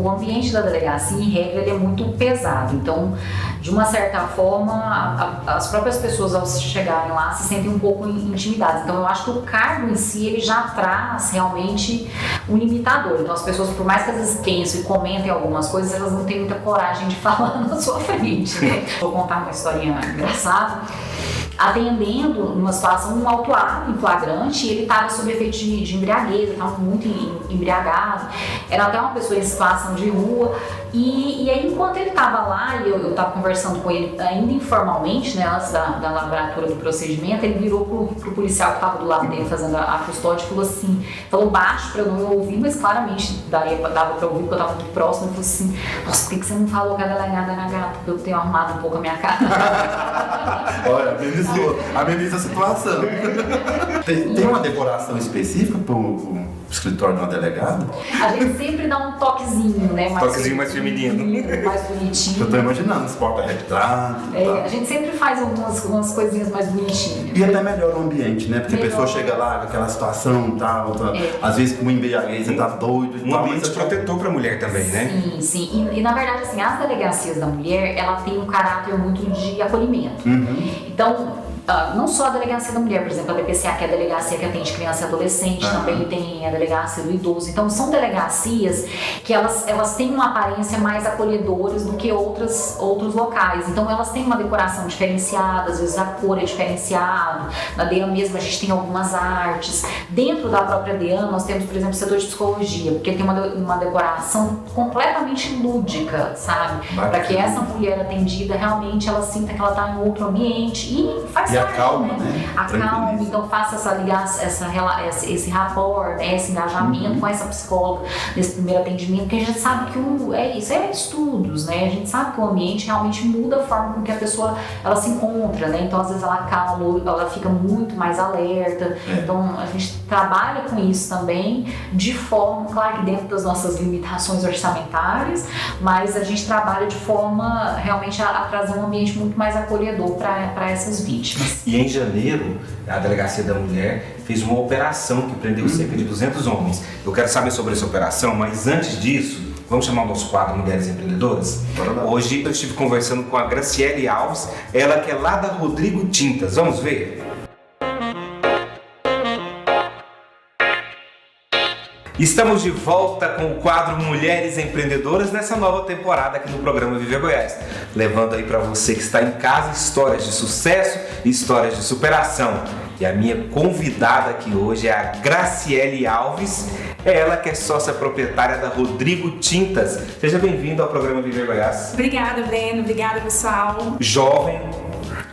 O ambiente da delegacia, em regra, ele é muito pesado. Então, de uma certa forma, as próprias pessoas, ao chegarem lá, se sentem um pouco intimidadas. Então, eu acho que o cargo em si, ele já traz realmente um limitador. Então, as pessoas, por mais que às vezes pensem e comentem algumas coisas, elas não têm muita coragem de falar na sua frente, né? Vou contar uma historinha engraçada. Atendendo numa situação, um autuado em flagrante, ele estava sob efeito de embriaguez, ele estava muito embriagado, era até uma pessoa em situação de rua, e aí enquanto ele estava lá, e eu estava conversando com ele ainda informalmente, né, antes da lavratura do procedimento, ele virou pro policial que estava do lado dele fazendo a custódia e falou assim, falou baixo para eu não ouvir, mas claramente dava para ouvir porque eu estava muito próximo, ele falou assim, nossa, por que você não falou que a delegada era gata, porque eu tenho arrumado um pouco a minha cara. Olha, ameniza a situação. Tem uma decoração específica pro escritório de uma delegada? A gente sempre dá um toquezinho, né? Toquezinho mais feminino. Mais bonitinho. Eu tô imaginando, os porta-retrato. A gente sempre faz algumas coisinhas mais bonitinhas. E até melhora o ambiente, né? Porque a pessoa chega lá com aquela situação e tal, às vezes com embriaguez, você tá doido e um tal. ambiente protetor pra mulher também, né? Sim. E na verdade, assim, as delegacias da mulher, ela tem um caráter muito de acolhimento. Então, não só a delegacia da mulher, por exemplo, a DPCA, que é a delegacia que atende criança e adolescente, também tem a delegacia do idoso. Então, são delegacias que elas têm uma aparência mais acolhedoras do que outros locais. Então, elas têm uma decoração diferenciada, às vezes a cor é diferenciada. Na DEAN mesmo, a gente tem algumas artes. Dentro da própria DEAN, nós temos, por exemplo, o setor de psicologia, porque tem uma decoração completamente lúdica, sabe? Para que essa mulher atendida, realmente, ela sinta que ela está em outro ambiente e faz acalma, né? Acalma, então faça essa ligação, esse rapport, né? Esse engajamento com essa psicóloga nesse primeiro atendimento, porque a gente sabe que isso é estudos, né? A gente sabe que o ambiente realmente muda a forma com que a pessoa ela se encontra, né? Então às vezes ela acalma, ela fica muito mais alerta. Então a gente trabalha com isso também, de forma, claro que dentro das nossas limitações orçamentárias, mas a gente trabalha de forma realmente a trazer um ambiente muito mais acolhedor para essas vítimas. E em janeiro, a Delegacia da Mulher fez uma operação que prendeu cerca de 200 homens. Eu quero saber sobre essa operação, mas antes disso, vamos chamar o nosso quadro Mulheres Empreendedoras? Hoje eu estive conversando com a Graciele Alves, ela que é lá da Rodrigo Tintas. Vamos ver? Estamos de volta com o quadro Mulheres Empreendedoras nessa nova temporada aqui no programa Viver Goiás, levando aí para você que está em casa histórias de sucesso e histórias de superação. E a minha convidada aqui hoje é a Graciele Alves, ela que é sócia proprietária da Rodrigo Tintas. Seja bem-vindo ao programa Viver Goiás. Obrigada, Breno. Obrigada, pessoal. Jovem,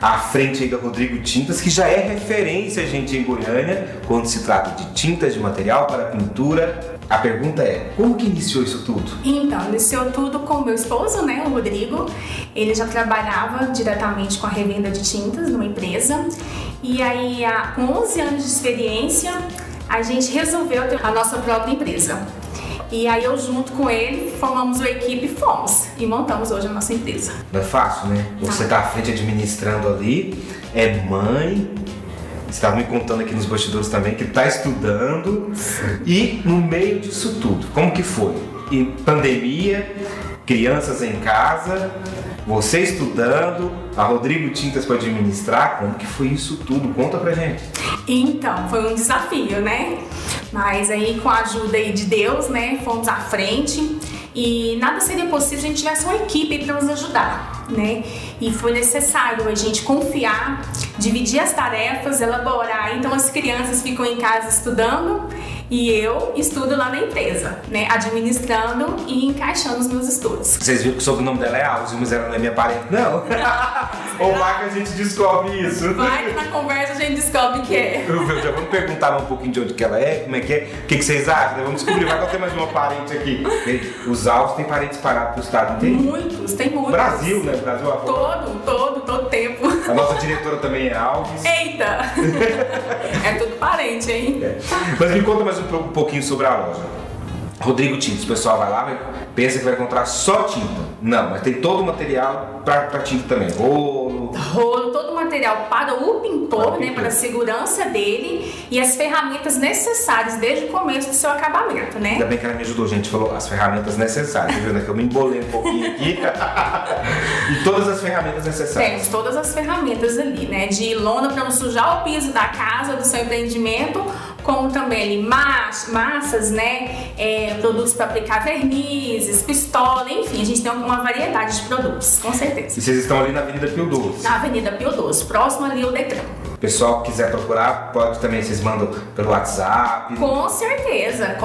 à frente aí da Rodrigo Tintas, que já é referência, gente, em Goiânia, quando se trata de tintas de material para pintura. A pergunta é, como que iniciou isso tudo? Então, iniciou tudo com o meu esposo, né, o Rodrigo. Ele já trabalhava diretamente com a revenda de tintas numa empresa. E aí, com 11 anos de experiência, a gente resolveu ter a nossa própria empresa. E aí eu junto com ele, formamos uma equipe e fomos. E montamos hoje a nossa empresa. Não é fácil, né? Você tá à frente administrando ali, é mãe, você estava me contando aqui nos bastidores também que tá estudando. E no meio disso tudo, como que foi? E pandemia, crianças em casa, você estudando, a Rodrigo Tintas para administrar, como que foi isso tudo? Conta pra gente. Então, foi um desafio, né? Mas aí com a ajuda aí de Deus, né, fomos à frente e nada seria possível se a gente tivesse uma equipe para nos ajudar, né? E foi necessário a gente confiar, dividir as tarefas, elaborar. Então as crianças ficam em casa estudando e eu estudo lá na empresa, né, administrando e encaixando os meus estudos. Vocês viram que o sobrenome dela é Alves, mas ela não é minha parente, não? Ou vai que a gente descobre isso? Vai que na conversa a gente descobre que é. Já vamos perguntar um pouquinho de onde que ela é, como é que é, o que vocês acham? Vamos descobrir, vai que eu tenho mais uma parente aqui. Os Alves têm parentes espalhados pro estado inteiro? Muitos, tem muitos. Brasil, né? Brasil afora. Todo tempo. A nossa diretora também é Alves. Eita! É tudo parente, hein? Mas me conta mais um pouquinho sobre a loja. Rodrigo Tintas, o pessoal vai lá, pensa que vai encontrar só tinta. Não, mas tem todo o material para tinta também. Rolo, todo o material para o pintor, né, para a segurança dele e as ferramentas necessárias desde o começo do seu acabamento, né? Ainda bem que ela me ajudou, gente, falou as ferramentas necessárias, viu? Que eu me embolei um pouquinho aqui. E todas as ferramentas necessárias. Temos todas as ferramentas ali, né? De lona para não sujar o piso da casa, do seu empreendimento, como também ali massas, né? Produtos para aplicar vernizes, pistola, enfim, a gente tem uma variedade de produtos, com certeza. E vocês estão ali na Avenida Pio 12? Na Avenida Pio 12, próximo ali ao Detran. O pessoal que quiser procurar, pode também, vocês mandam pelo WhatsApp? Com certeza.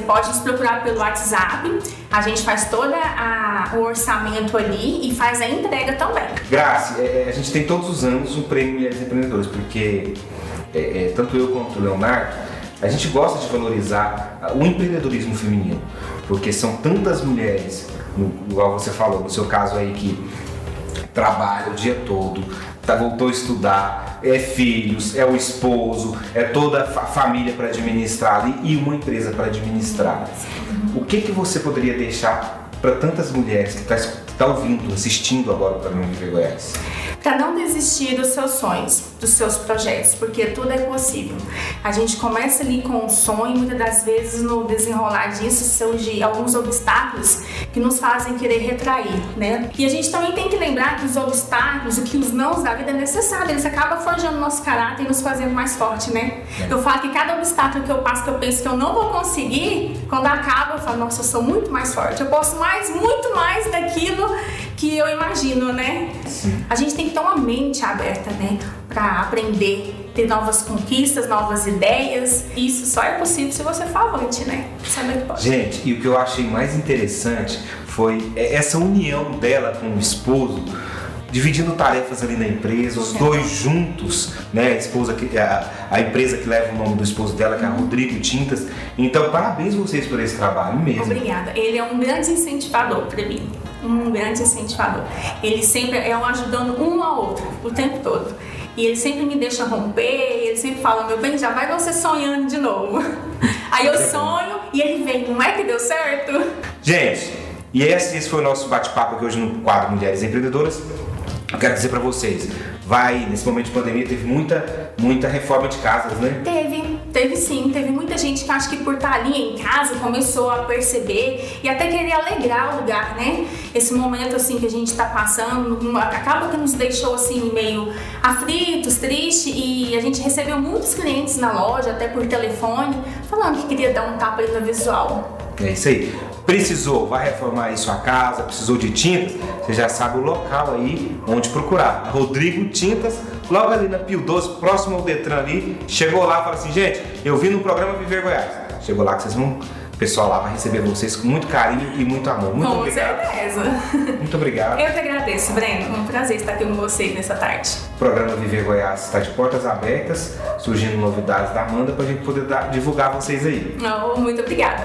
Pode nos procurar pelo WhatsApp, a gente faz todo o orçamento ali e faz a entrega também. Grazi, a gente tem todos os anos um prêmio Mulheres Empreendedoras, porque tanto eu quanto o Leonardo, a gente gosta de valorizar o empreendedorismo feminino, porque são tantas mulheres, igual você falou, no seu caso aí, que trabalha o dia todo, voltou a estudar, é filhos, é o esposo, é toda a família para administrar ali e uma empresa para administrar. O que você poderia deixar para tantas mulheres que estão ouvindo, assistindo agora o programa Viver Goiás? Para não desistir dos seus sonhos, dos seus projetos, porque tudo é possível. A gente começa ali com um sonho e muitas das vezes no desenrolar disso surgem alguns obstáculos que nos fazem querer retrair, né? E a gente também tem que lembrar que os obstáculos, que os nãos da vida é necessário, eles acabam forjando nosso caráter e nos fazendo mais forte, né? Eu falo que cada obstáculo que eu passo, que eu penso que eu não vou conseguir, quando acaba eu falo, nossa, eu sou muito mais forte, eu posso muito mais daquilo que eu imagino, né? Sim. A gente tem que ter uma mente aberta, né? Para aprender, ter novas conquistas, novas ideias. Isso só é possível se você for avante, né? Saber que pode. Gente, e o que eu achei mais interessante foi essa união dela com o esposo, dividindo tarefas ali na empresa, os dois juntos, né? A empresa que leva o nome do esposo dela, que é Rodrigo Tintas. Então, parabéns vocês por esse trabalho mesmo. Obrigada. Ele é um grande incentivador para mim. Um grande incentivador. Ele sempre é um ajudando um ao outro, o tempo todo. E ele sempre me deixa romper, ele sempre fala, meu bem, já vai você sonhando de novo. Aí eu sonho e ele vem, não é que deu certo? Gente, e esse foi o nosso bate-papo aqui hoje no quadro Mulheres Empreendedoras. Eu quero dizer pra vocês, nesse momento de pandemia, teve muita reforma de casas, né? Teve sim, teve muita gente que acho que por estar ali em casa começou a perceber e até querer alegrar o lugar, né? Esse momento assim que a gente tá passando, acaba que nos deixou assim meio aflitos, tristes, e a gente recebeu muitos clientes na loja, até por telefone, falando que queria dar um tapa aí no visual. É isso aí. Precisou, vai reformar aí sua casa, precisou de tintas, você já sabe o local aí onde procurar. Rodrigo Tintas, logo ali na Pio 12, próximo ao Detran ali. Chegou lá e falou assim, gente, eu vim no programa Viver Goiás. Chegou lá que vocês vão, o pessoal lá vai receber vocês com muito carinho e muito amor. Muito obrigado. Com certeza. Muito obrigado. Eu que agradeço, Breno. Um prazer estar aqui com vocês nessa tarde. O programa Viver Goiás está de portas abertas, surgindo novidades da Amanda para a gente poder divulgar vocês aí. Muito obrigada.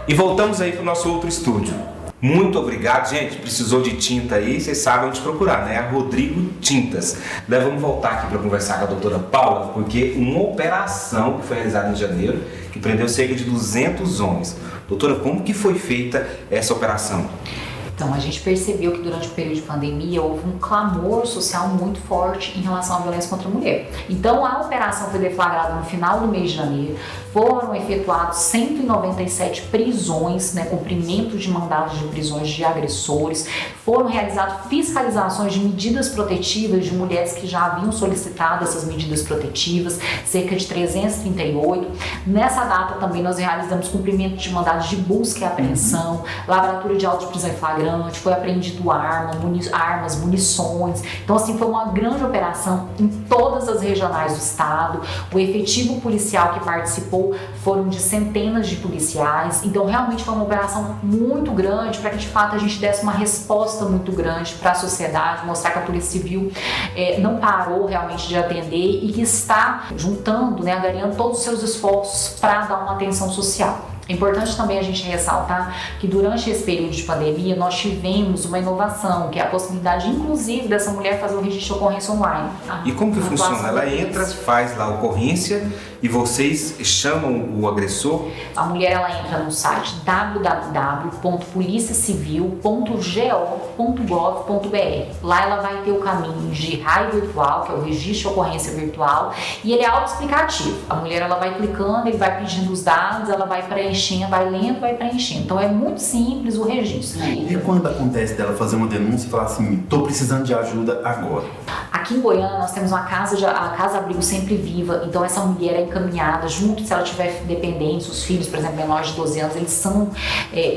E voltamos aí para o nosso outro estúdio. Muito obrigado, gente. Precisou de tinta aí, vocês sabem onde procurar, né? A Rodrigo Tintas. Nós vamos voltar aqui para conversar com a doutora Paula, porque uma operação que foi realizada em janeiro, que prendeu cerca de 200 homens. Doutora, como que foi feita essa operação? Então, a gente percebeu que durante o período de pandemia houve um clamor social muito forte em relação à violência contra a mulher. Então, a operação foi deflagrada no final do mês de janeiro. Foram efetuados 197 prisões, né, cumprimento de mandados de prisões de agressores. Foram realizadas fiscalizações de medidas protetivas de mulheres que já haviam solicitado essas medidas protetivas, cerca de 338. Nessa data também nós realizamos cumprimento de mandados de busca e apreensão, lavratura de auto de prisão em flagrante, foi apreendido armas, munições. Então, assim, foi uma grande operação em todas as regionais do estado. O efetivo policial que participou foram de centenas de policiais. Então, realmente foi uma operação muito grande para que, de fato, a gente desse uma resposta muito grande para a sociedade, mostrar que a Polícia Civil não parou realmente de atender e que está juntando, né, angariando todos os seus esforços para dar uma atenção social. É importante também a gente ressaltar que durante esse período de pandemia nós tivemos uma inovação, que é a possibilidade, inclusive, dessa mulher fazer um registro de ocorrência online. E como que funciona? Ela entra, faz lá a ocorrência e vocês chamam o agressor? A mulher ela entra no site www.policiacivil.go.gov.br. Lá ela vai ter o caminho de RAI virtual, que é o registro de ocorrência virtual, e ele é autoexplicativo. A mulher ela vai clicando, ele vai pedindo os dados, ela vai preenchendo, vai lendo, vai preenchendo. Então é muito simples o registro. E quando acontece dela fazer uma denúncia e falar assim, tô precisando de ajuda agora? Aqui em Goiânia nós temos a Casa Abrigo Sempre Viva, então essa mulher é encaminhada junto, se ela tiver dependentes, os filhos, por exemplo, menores de 12 anos, eles são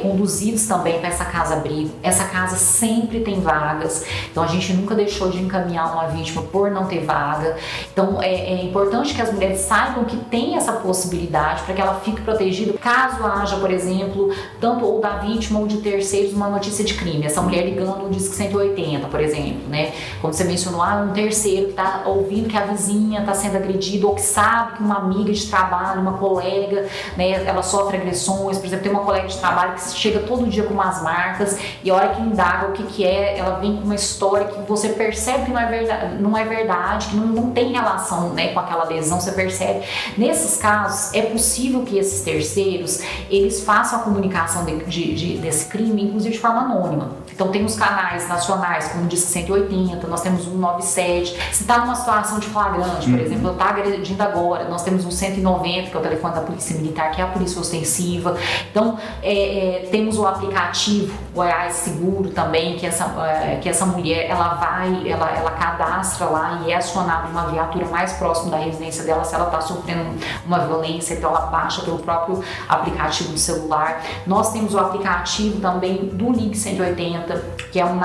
conduzidos também para essa Casa Abrigo. Essa casa sempre tem vagas, então a gente nunca deixou de encaminhar uma vítima por não ter vaga. Então é importante que as mulheres saibam que tem essa possibilidade para que ela fique protegida caso Caso haja, por exemplo, tanto ou da vítima ou de terceiros, uma notícia de crime, essa mulher ligando no Disque 180, por exemplo, né? Como você mencionou, um terceiro que está ouvindo que a vizinha está sendo agredida ou que sabe que uma amiga de trabalho, uma colega, né, ela sofre agressões. Por exemplo, tem uma colega de trabalho que chega todo dia com umas marcas e a hora que indaga o que é, ela vem com uma história que você percebe que não é verdade, que não tem relação, né, com aquela lesão, você percebe. Nesses casos, é possível que esses terceiros, eles façam a comunicação desse crime, inclusive de forma anônima. Então tem os canais nacionais, como o Disque 180, nós temos o 197. Se está numa situação de flagrante, por exemplo, eu estou agredindo agora, nós temos o 190, que é o telefone da Polícia Militar, que é a polícia ostensiva. Então, temos o aplicativo Goiás Seguro também, que essa mulher, ela cadastra lá e é acionada uma viatura mais próxima da residência dela se ela está sofrendo uma violência, então ela baixa pelo próprio aplicativo do celular. Nós temos o aplicativo também do Ligue 180, que é um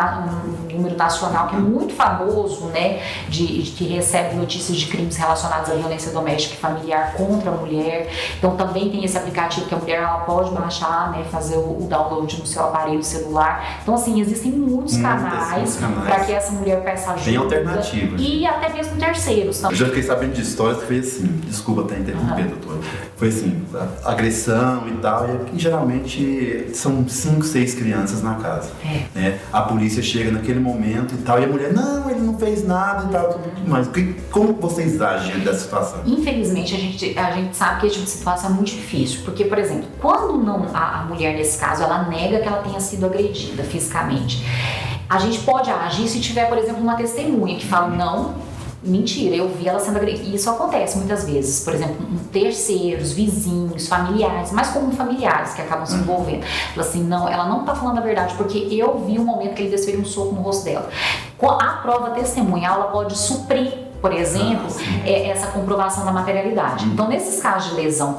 número nacional que é muito famoso, né, que recebe notícias de crimes relacionados à violência doméstica e familiar contra a mulher. Então também tem esse aplicativo que a mulher ela pode baixar, né, fazer o download no seu aparelho celular. Então assim, existem muitos canais para que essa mulher peça ajuda. Tem alternativas. E até mesmo terceiros. Eu já fiquei sabendo de histórias que foi assim, desculpa até interromper, doutora. Foi assim, agressão e tal, e geralmente são 5, 6 crianças na casa. Né? A polícia chega naquele momento e tal, e a mulher, não, ele não fez nada e tal, tudo mais. Como vocês agem dessa situação? Infelizmente, a gente sabe que esse tipo de situação é muito difícil, porque, por exemplo, quando a mulher, nesse caso, ela nega que ela tenha sido agredida fisicamente, a gente pode agir se tiver, por exemplo, uma testemunha que fala, não, mentira, eu vi ela sendo agredida. E isso acontece muitas vezes. Por exemplo, terceiros, vizinhos, familiares, mais como familiares que acabam se envolvendo. Fala assim, não, ela não tá falando a verdade, porque eu vi o momento que ele desferiu um soco no rosto dela. A prova testemunhal, ela pode suprir, por exemplo, essa comprovação da materialidade. Então, nesses casos de lesão,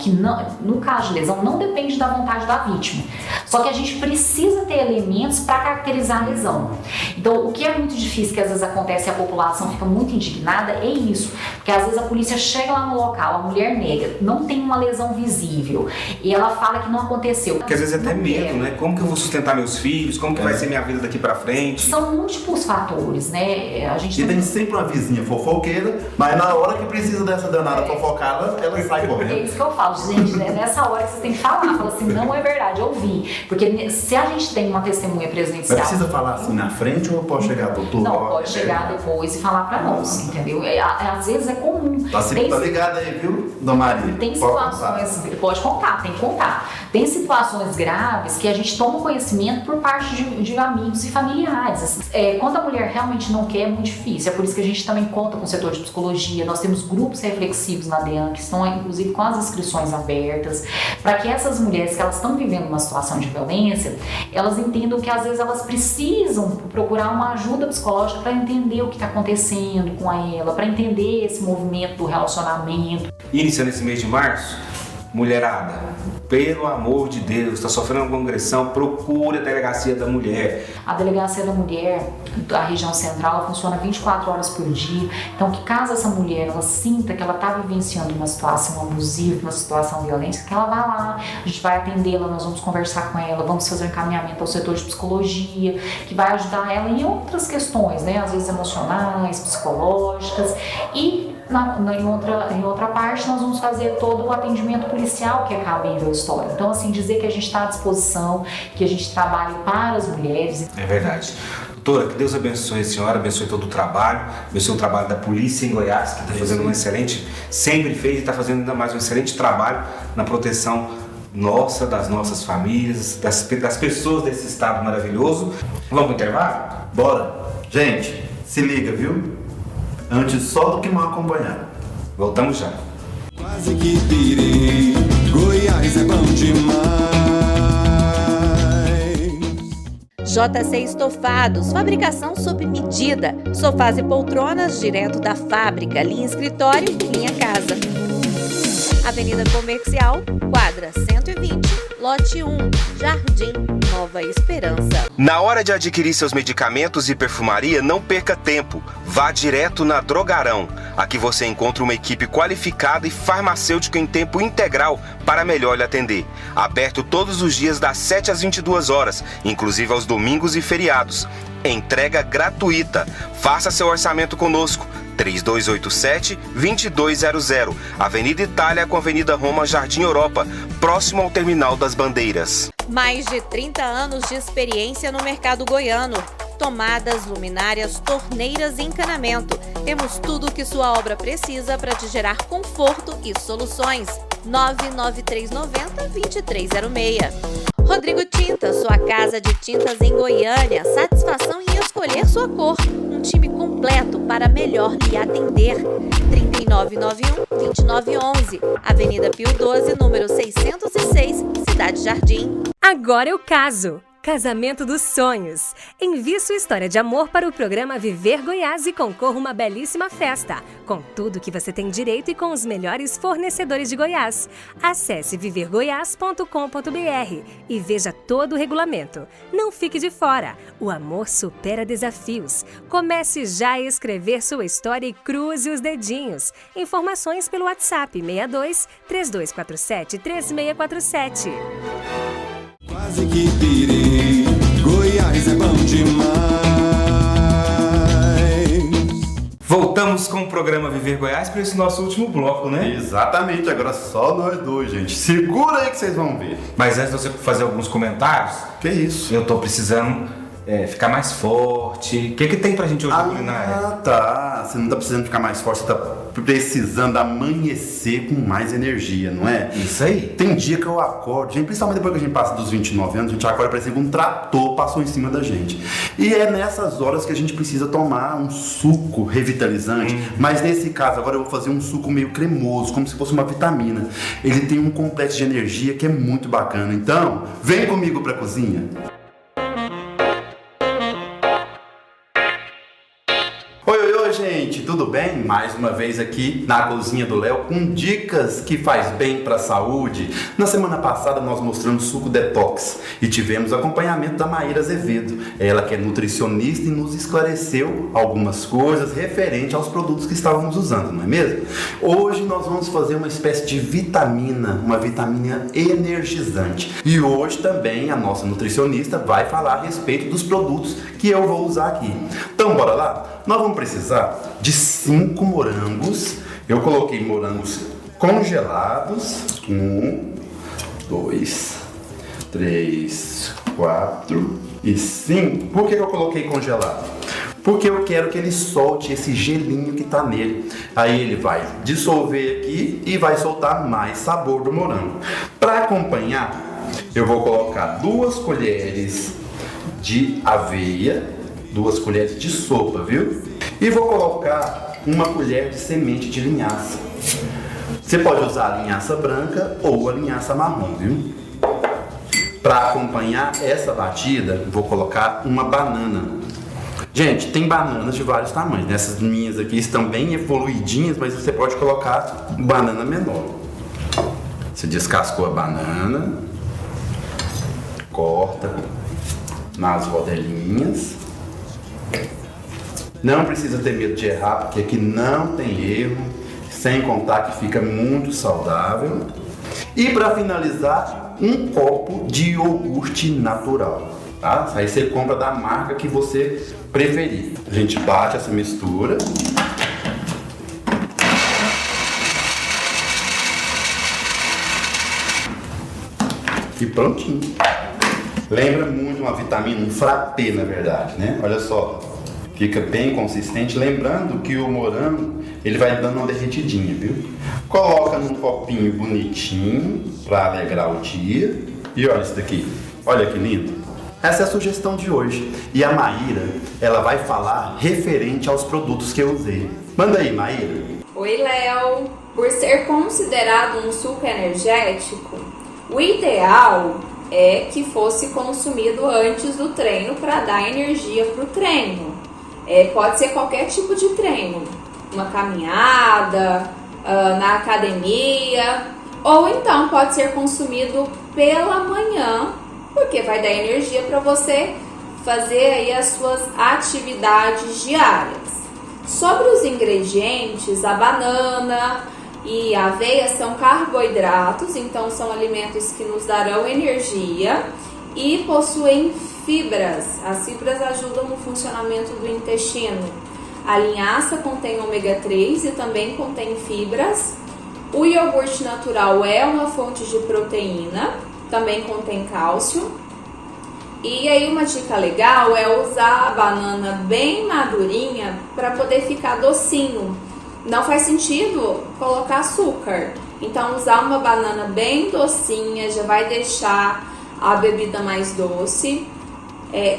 no caso de lesão, não depende da vontade da vítima. Só que a gente precisa ter elementos para caracterizar a lesão. Então, o que é muito difícil, que às vezes acontece e a população fica muito indignada, é isso. Porque às vezes a polícia chega lá no local, a mulher nega, não tem uma lesão visível, e ela fala que não aconteceu. Porque às vezes é até medo, né? Como que eu vou sustentar meus filhos? Como que vai ser minha vida daqui pra frente? São múltiplos fatores, né? E tem sempre uma vizinha fofoqueira, mas na hora que precisa dessa danada fofocar, ela sai correndo. É isso que eu falo, gente, né? Nessa hora que você tem que falar, fala assim, não é verdade, eu vi. Porque se a gente tem uma testemunha presencial... Mas precisa falar assim na frente ou pode chegar, doutor? Não, pode chegar depois e falar pra nós, entendeu? Às vezes é comum. Tá ligado aí, viu, Dona Maria? Tem situações... Pode contar, tem que contar. Tem situações graves que a gente toma conhecimento por parte de amigos e familiares. Quando a mulher realmente não quer, é muito difícil. É por isso que a gente também conta com o setor de psicologia. Nós temos grupos reflexivos na DEAN, que estão inclusive com as inscrições abertas, para que essas mulheres que elas estão vivendo uma situação de violência, elas entendam que às vezes elas precisam procurar uma ajuda psicológica para entender o que está acontecendo com ela, para entender esse movimento do relacionamento. Iniciando esse mês de março, mulherada, pelo amor de Deus, está sofrendo alguma agressão, procure a Delegacia da Mulher. A Delegacia da Mulher da região central funciona 24 horas por dia. Então, que caso essa mulher ela sinta que ela está vivenciando uma situação abusiva, uma situação violenta, que ela vá lá, a gente vai atendê-la, nós vamos conversar com ela, vamos fazer um encaminhamento ao setor de psicologia, que vai ajudar ela em outras questões, né? Às vezes emocionais, psicológicas, e em outra parte nós vamos fazer todo o atendimento policial que é cabível à história. Então, assim, dizer que a gente está à disposição, que a gente trabalha para as mulheres. É verdade. Doutora, que Deus abençoe a senhora, abençoe todo o trabalho, abençoe o trabalho da polícia em Goiás, que está fazendo um excelente, sempre fez e está fazendo ainda mais um excelente trabalho na proteção nossa, das nossas famílias, das pessoas desse estado maravilhoso. Vamos pro intervalo? Bora. Gente, se liga, viu? Antes só do que mal acompanhar. Voltamos já. Quase que pirei, Goiás é bom demais. JC Estofados, fabricação sob medida. Sofás e poltronas direto da fábrica, linha escritório, linha casa. Avenida Comercial, quadra 120, lote 1, Jardim Nova Esperança. Na hora de adquirir seus medicamentos e perfumaria, não perca tempo. Vá direto na Drogarão. Aqui você encontra uma equipe qualificada e farmacêutica em tempo integral para melhor lhe atender. Aberto todos os dias das 7 às 22 horas, inclusive aos domingos e feriados. Entrega gratuita. Faça seu orçamento conosco. 3287-2200, Avenida Itália com Avenida Roma, Jardim Europa, próximo ao Terminal das Bandeiras. Mais de 30 anos de experiência no mercado goiano. Tomadas, luminárias, torneiras e encanamento. Temos tudo o que sua obra precisa para te gerar conforto e soluções. 99390-2306. Rodrigo Tintas, sua casa de tintas em Goiânia. Satisfação em escolher sua cor. Um time completo para melhor lhe atender. 3991-2911. Avenida Pio 12, número 606, Cidade Jardim. Agora eu caso. Casamento dos sonhos. Envie sua história de amor para o programa Viver Goiás e concorra uma belíssima festa, com tudo que você tem direito e com os melhores fornecedores de Goiás. Acesse vivergoiás.com.br e veja todo o regulamento. Não fique de fora. O amor supera desafios. Comece já a escrever sua história e cruze os dedinhos. Informações pelo WhatsApp 62 3247 3647. Quase que pirei, Goiás é bom demais. Voltamos com o programa Viver Goiás para esse nosso último bloco, né? Exatamente, agora só nós dois, gente. Segura aí que vocês vão ver. Mas antes de você fazer alguns comentários... Que isso? Eu tô precisando ficar mais forte. O que tem pra gente hoje na culinária? Ah, tá. Você não tá precisando ficar mais forte, você tá precisando amanhecer com mais energia, não é? Isso aí. Tem dia que eu acordo, gente, principalmente depois que a gente passa dos 29 anos, a gente acorda parecendo que um trator passou em cima da gente. E é nessas horas que a gente precisa tomar um suco revitalizante, mas nesse caso agora eu vou fazer um suco meio cremoso, como se fosse uma vitamina. Ele tem um complexo de energia que é muito bacana. Então, vem comigo pra cozinha. Oi, gente, tudo bem? Mais uma vez aqui na cozinha do Léo com dicas que faz bem para a saúde. Na semana passada nós mostramos suco detox e tivemos acompanhamento da Maíra Azevedo. Ela que é nutricionista e nos esclareceu algumas coisas referente aos produtos que estávamos usando, não é mesmo? Hoje nós vamos fazer uma espécie de vitamina, uma vitamina energizante. E hoje também a nossa nutricionista vai falar a respeito dos produtos que eu vou usar aqui. Então bora lá? Nós vamos precisar de 5 morangos. Eu coloquei morangos congelados. 1, 2, 3, 4 e 5. Por que eu coloquei congelado? Porque eu quero que ele solte esse gelinho que está nele. Aí ele vai dissolver aqui e vai soltar mais sabor do morango. Para acompanhar, eu vou colocar 2 colheres de aveia, 2 colheres de sopa, viu? E vou colocar 1 colher de semente de linhaça. Você pode usar a linhaça branca ou a linhaça marrom, viu? Para acompanhar essa batida, vou colocar uma banana. Gente, tem bananas de vários tamanhos. Essas minhas aqui estão bem evoluidinhas, mas você pode colocar banana menor. Você descascou a banana, corta nas rodelinhas. Não precisa ter medo de errar, porque aqui não tem erro, sem contar que fica muito saudável. E para finalizar, 1 copo de iogurte natural, tá? Aí você compra da marca que você preferir. A gente bate essa mistura. E prontinho. Lembra muito uma vitamina, um frappé na verdade, né? Olha só. Fica bem consistente, lembrando que o morango, ele vai dando uma derretidinha, viu? Coloca num copinho bonitinho, para alegrar o dia. E olha isso daqui, olha que lindo. Essa é a sugestão de hoje. E a Maíra, ela vai falar referente aos produtos que eu usei. Manda aí, Maíra. Oi, Léo. Por ser considerado um suco energético, o ideal é que fosse consumido antes do treino para dar energia para o treino. Pode ser qualquer tipo de treino, uma caminhada, na academia, ou então pode ser consumido pela manhã, porque vai dar energia para você fazer aí as suas atividades diárias. Sobre os ingredientes, a banana e a aveia são carboidratos, então são alimentos que nos darão energia e possuem fibras. As fibras ajudam no funcionamento do intestino. A linhaça contém ômega 3 e também contém fibras. O iogurte natural é uma fonte de proteína, também contém cálcio. E aí uma dica legal é usar a banana bem madurinha para poder ficar docinho. Não faz sentido colocar açúcar. Então usar uma banana bem docinha já vai deixar a bebida mais doce.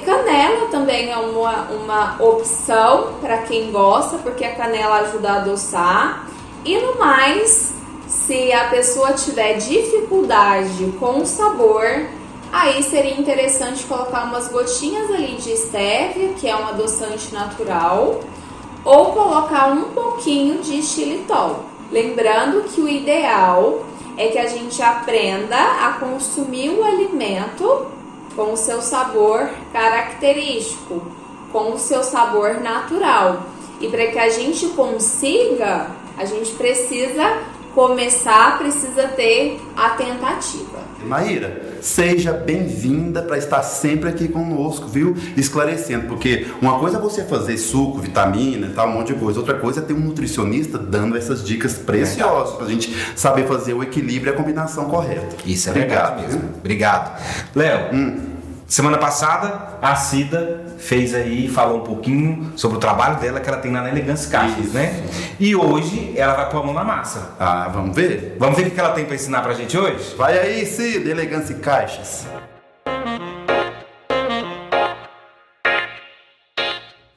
Canela também é uma opção para quem gosta, porque a canela ajuda a adoçar. E no mais, se a pessoa tiver dificuldade com o sabor, aí seria interessante colocar umas gotinhas ali de estévia, que é um adoçante natural, ou colocar um pouquinho de xilitol. Lembrando que o ideal é que a gente aprenda a consumir o alimento com o seu sabor característico, com o seu sabor natural. E para que a gente consiga, a gente precisa ter a tentativa. Maíra, seja bem-vinda para estar sempre aqui conosco, viu? Esclarecendo, porque uma coisa é você fazer suco, vitamina e tal, um monte de coisa. Outra coisa é ter um nutricionista dando essas dicas preciosas para a gente saber fazer o equilíbrio e a combinação correta. Isso é verdade mesmo. Obrigado. Léo, semana passada a Cida falou um pouquinho sobre o trabalho dela que ela tem lá na Elegância Caixas, né? E hoje ela vai pôr a mão na massa. Ah, vamos ver? Vamos ver o que ela tem para ensinar pra gente hoje? Vai aí, Cida, Elegância Caixas.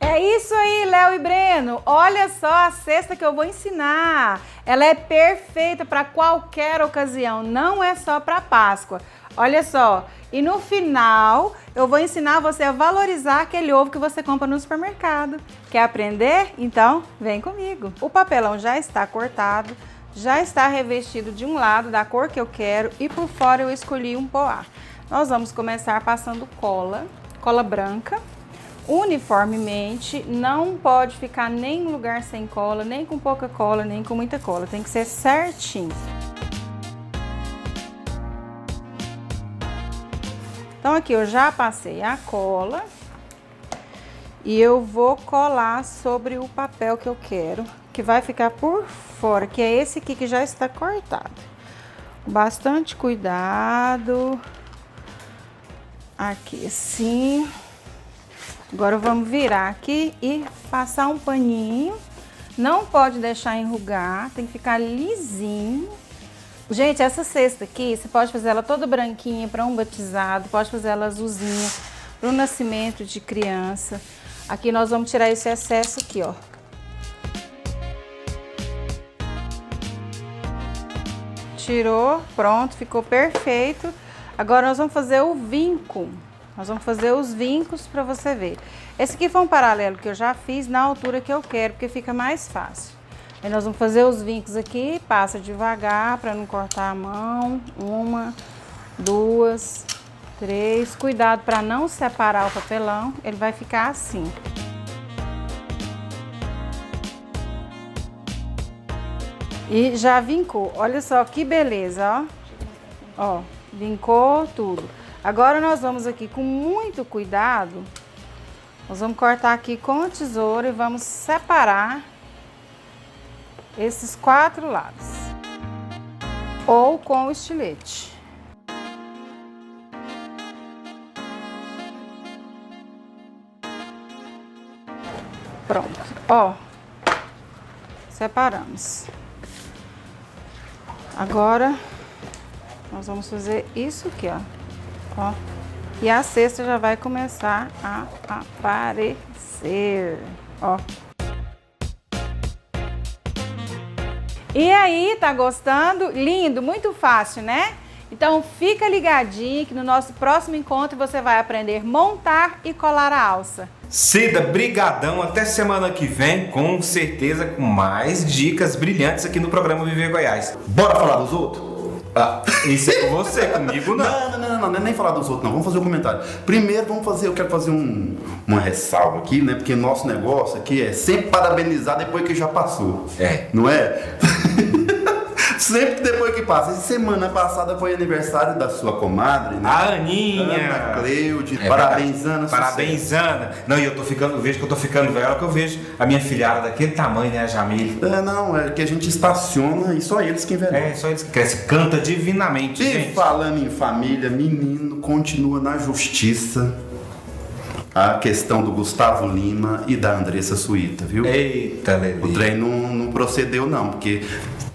É isso aí, Léo e Breno. Olha só a cesta que eu vou ensinar. Ela é perfeita para qualquer ocasião, não é só para Páscoa. Olha só, e no final eu vou ensinar você a valorizar aquele ovo que você compra no supermercado. Quer aprender? Então vem comigo. O papelão já está cortado, já está revestido de um lado da cor que eu quero e por fora eu escolhi um poá. Nós vamos começar passando cola branca, uniformemente. Não pode ficar nem em lugar sem cola, nem com pouca cola, nem com muita cola. Tem que ser certinho. Então aqui eu já passei a cola e eu vou colar sobre o papel que eu quero, que vai ficar por fora, que é esse aqui que já está cortado. Bastante cuidado. Aqui assim. Agora vamos virar aqui e passar um paninho. Não pode deixar enrugar, tem que ficar lisinho. Gente, essa cesta aqui, você pode fazer ela toda branquinha para um batizado, pode fazer ela azulzinha para o nascimento de criança. Aqui nós vamos tirar esse excesso aqui, ó. Tirou, pronto, ficou perfeito. Agora nós vamos fazer o vinco. Nós vamos fazer os vincos para você ver. Esse aqui foi um paralelo que eu já fiz na altura que eu quero, porque fica mais fácil. Aí nós vamos fazer os vincos aqui, passa devagar para não cortar a mão. 1, 2, 3. Cuidado para não separar o papelão, ele vai ficar assim. E já vincou, olha só que beleza, ó. Ó, vincou tudo. Agora nós vamos aqui com muito cuidado, nós vamos cortar aqui com a tesoura e vamos separar esses 4 lados, ou com o estilete. Pronto, ó, separamos. Agora nós vamos fazer isso aqui, ó, e a cesta já vai começar a aparecer, ó. E aí, tá gostando? Lindo, muito fácil, né? Então fica ligadinho que no nosso próximo encontro você vai aprender a montar e colar a alça. Cida, brigadão, até semana que vem, com certeza, com mais dicas brilhantes aqui no programa Viver Goiás. Bora falar dos outros? Isso é com você, comigo não. Não é nem falar dos outros não, vamos fazer um comentário. Primeiro eu quero fazer uma ressalva aqui, né? Porque nosso negócio aqui é sempre parabenizar depois que já passou. Não é? Sempre depois que passa. Semana passada foi aniversário da sua comadre, né? A Aninha. Ana Cleude. Parabéns, Ana. Parabéns, Ana. Não, e eu vejo que eu tô ficando velho, que eu vejo a minha filhada daquele tamanho, né, a Jamile? É que a gente estaciona e só eles que envelhecem. Só eles que crescem. Canta divinamente, gente. E falando em família, menino continua na justiça a questão do Gustavo Lima e da Andressa Suíta, viu? Eita, Lelê. O trem não procedeu não, porque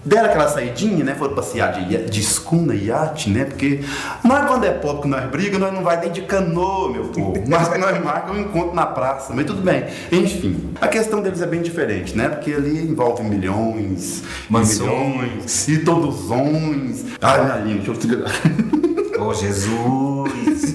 deram aquela saidinha, né? Foram passear de escuna e iate, né? Porque nós, quando é pobre que nós briga, nós não vai nem de canoa, meu povo. Mas nós marcamos um encontro na praça, mas tudo bem. Enfim, a questão deles é bem diferente, né? Porque ali envolve milhões, mansões e todosões. Ai, minha linda, deixa eu segurar. Oh, Jesus!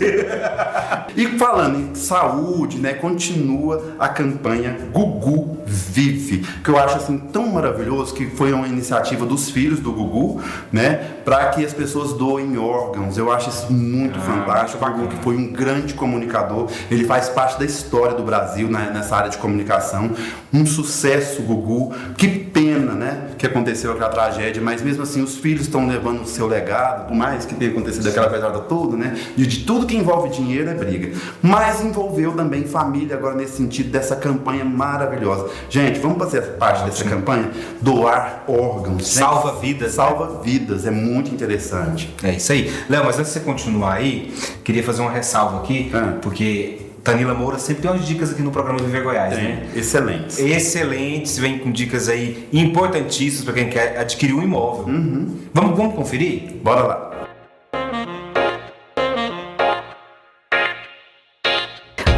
E falando em saúde, né, continua a campanha Gugu Vive, que eu acho assim tão maravilhoso, que foi uma iniciativa dos filhos do Gugu, né, para que as pessoas doem órgãos. Eu acho isso muito fantástico. O Gugu, que foi um grande comunicador, ele faz parte da história do Brasil, né, nessa área de comunicação. Um sucesso, Gugu. Que pena, né, que aconteceu aquela tragédia, mas mesmo assim os filhos estão levando o seu legado, por mais que tenha acontecido aquela pesada toda, né, de tudo que envolve dinheiro é briga. Mas envolveu também família agora nesse sentido dessa campanha maravilhosa. Gente, vamos fazer parte dessa campanha? Doar órgãos. Salva vidas. Salva vidas, é muito interessante. É isso aí. Léo, mas antes de você continuar aí, queria fazer uma ressalva aqui, porque Tanila Moura sempre tem umas dicas aqui no programa Viver Goiás, né? Excelentes, vem com dicas aí importantíssimas para quem quer adquirir um imóvel. Vamos conferir? Bora lá.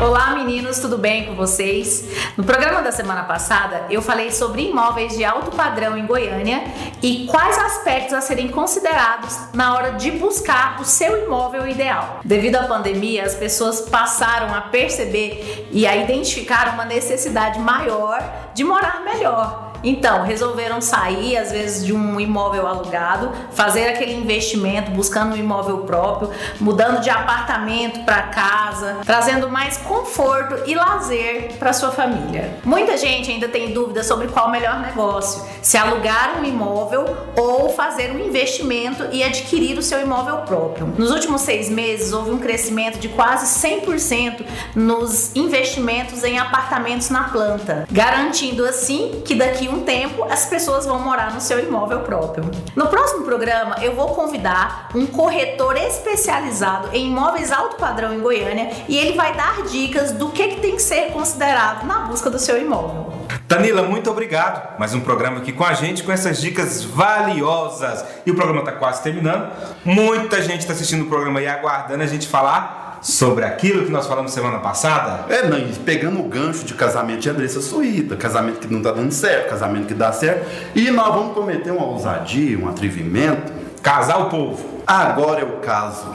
Olá meninos, tudo bem com vocês? No programa da semana passada eu falei sobre imóveis de alto padrão em Goiânia e quais aspectos a serem considerados na hora de buscar o seu imóvel ideal. Devido à pandemia, as pessoas passaram a perceber e a identificar uma necessidade maior de morar melhor. Então, resolveram sair, às vezes, de um imóvel alugado, fazer aquele investimento, buscando um imóvel próprio, mudando de apartamento para casa, trazendo mais conforto e lazer para sua família. Muita gente ainda tem dúvida sobre qual o melhor negócio, se alugar um imóvel ou fazer um investimento e adquirir o seu imóvel próprio. Nos últimos 6 meses, houve um crescimento de quase 100% nos investimentos em apartamentos na planta, garantindo assim que daqui um tempo as pessoas vão morar no seu imóvel próprio. No próximo programa eu vou convidar um corretor especializado em imóveis alto padrão em Goiânia e ele vai dar dicas do que tem que ser considerado na busca do seu imóvel. Tanila, muito obrigado. Mais um programa aqui com a gente, com essas dicas valiosas. E o programa está quase terminando. Muita gente está assistindo o programa e aguardando a gente falar sobre aquilo que nós falamos semana passada. Pegando o gancho de casamento de Andressa Suíta, casamento que não tá dando certo, casamento que dá certo, e nós vamos cometer uma ousadia, um atrevimento. Casar o povo. Agora é o caso.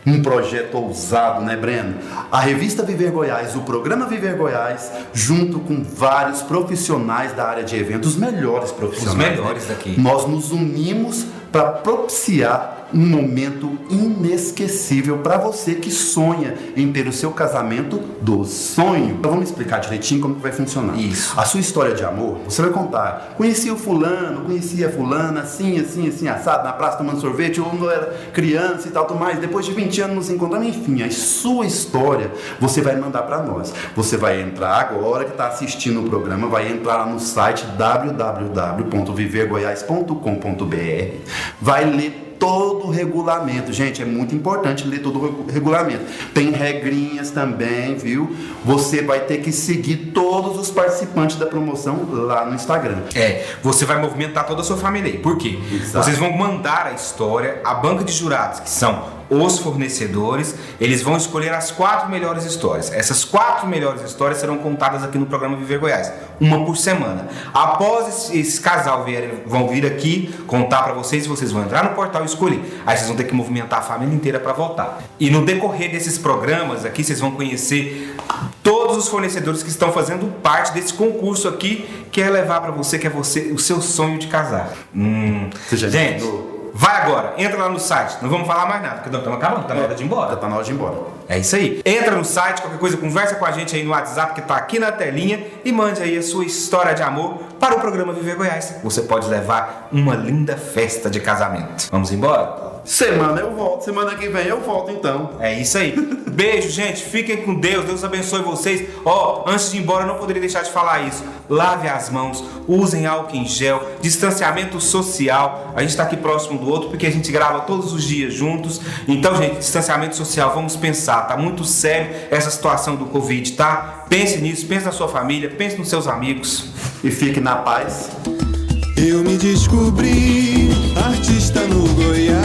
Um projeto ousado, né, Breno? A revista Viver Goiás, o programa Viver Goiás, junto com vários profissionais da área de eventos, os melhores profissionais. Os melhores daqui. Nós nos unimos para propiciar um momento inesquecível para você que sonha em ter o seu casamento do sonho. Então vamos explicar direitinho como que vai funcionar. Isso. A sua história de amor, você vai contar. Conheci o fulano, conheci a fulana, assim, assado, na praça tomando sorvete, ou quando eu era criança e tal, tudo mais. Depois de 20 anos nos encontramos, enfim, a sua história você vai mandar para nós. Você vai entrar agora que está assistindo o programa, vai entrar lá no site www.vivergoias.com.br, vai ler todo o regulamento. Gente, é muito importante ler todo o regulamento. Tem regrinhas também, viu? Você vai ter que seguir todos os participantes da promoção lá no Instagram. Você vai movimentar toda a sua família aí. Por quê? Exato. Vocês vão mandar a história à banca de jurados, que são os fornecedores, eles vão escolher as 4 melhores histórias. Essas 4 melhores histórias serão contadas aqui no programa Viver Goiás, uma por semana. Após esse casal vão vir aqui contar para vocês vão entrar no portal e escolher. Aí vocês vão ter que movimentar a família inteira para votar. E no decorrer desses programas aqui, vocês vão conhecer todos os fornecedores que estão fazendo parte desse concurso aqui, que é levar para você, o seu sonho de casar. Gente, vai agora, entra lá no site. Não vamos falar mais nada, porque estamos acabando, tá na hora de ir embora. Tá na hora de ir embora. É isso aí. Entra no site, qualquer coisa, conversa com a gente aí no WhatsApp que tá aqui na telinha e mande aí a sua história de amor para o programa Viver Goiás. Você pode levar uma linda festa de casamento. Vamos embora? Semana eu volto, semana que vem eu volto então. É isso aí. Beijo, gente. Fiquem com Deus. Deus abençoe vocês. Antes de ir embora, eu não poderia deixar de falar isso. Lave as mãos, usem álcool em gel, distanciamento social. A gente tá aqui próximo do outro porque a gente grava todos os dias juntos. Então, gente, distanciamento social, vamos pensar. Tá muito sério essa situação do Covid, tá? Pense nisso, pense na sua família, pense nos seus amigos. E fique na paz. Eu me descobri artista no Goiás.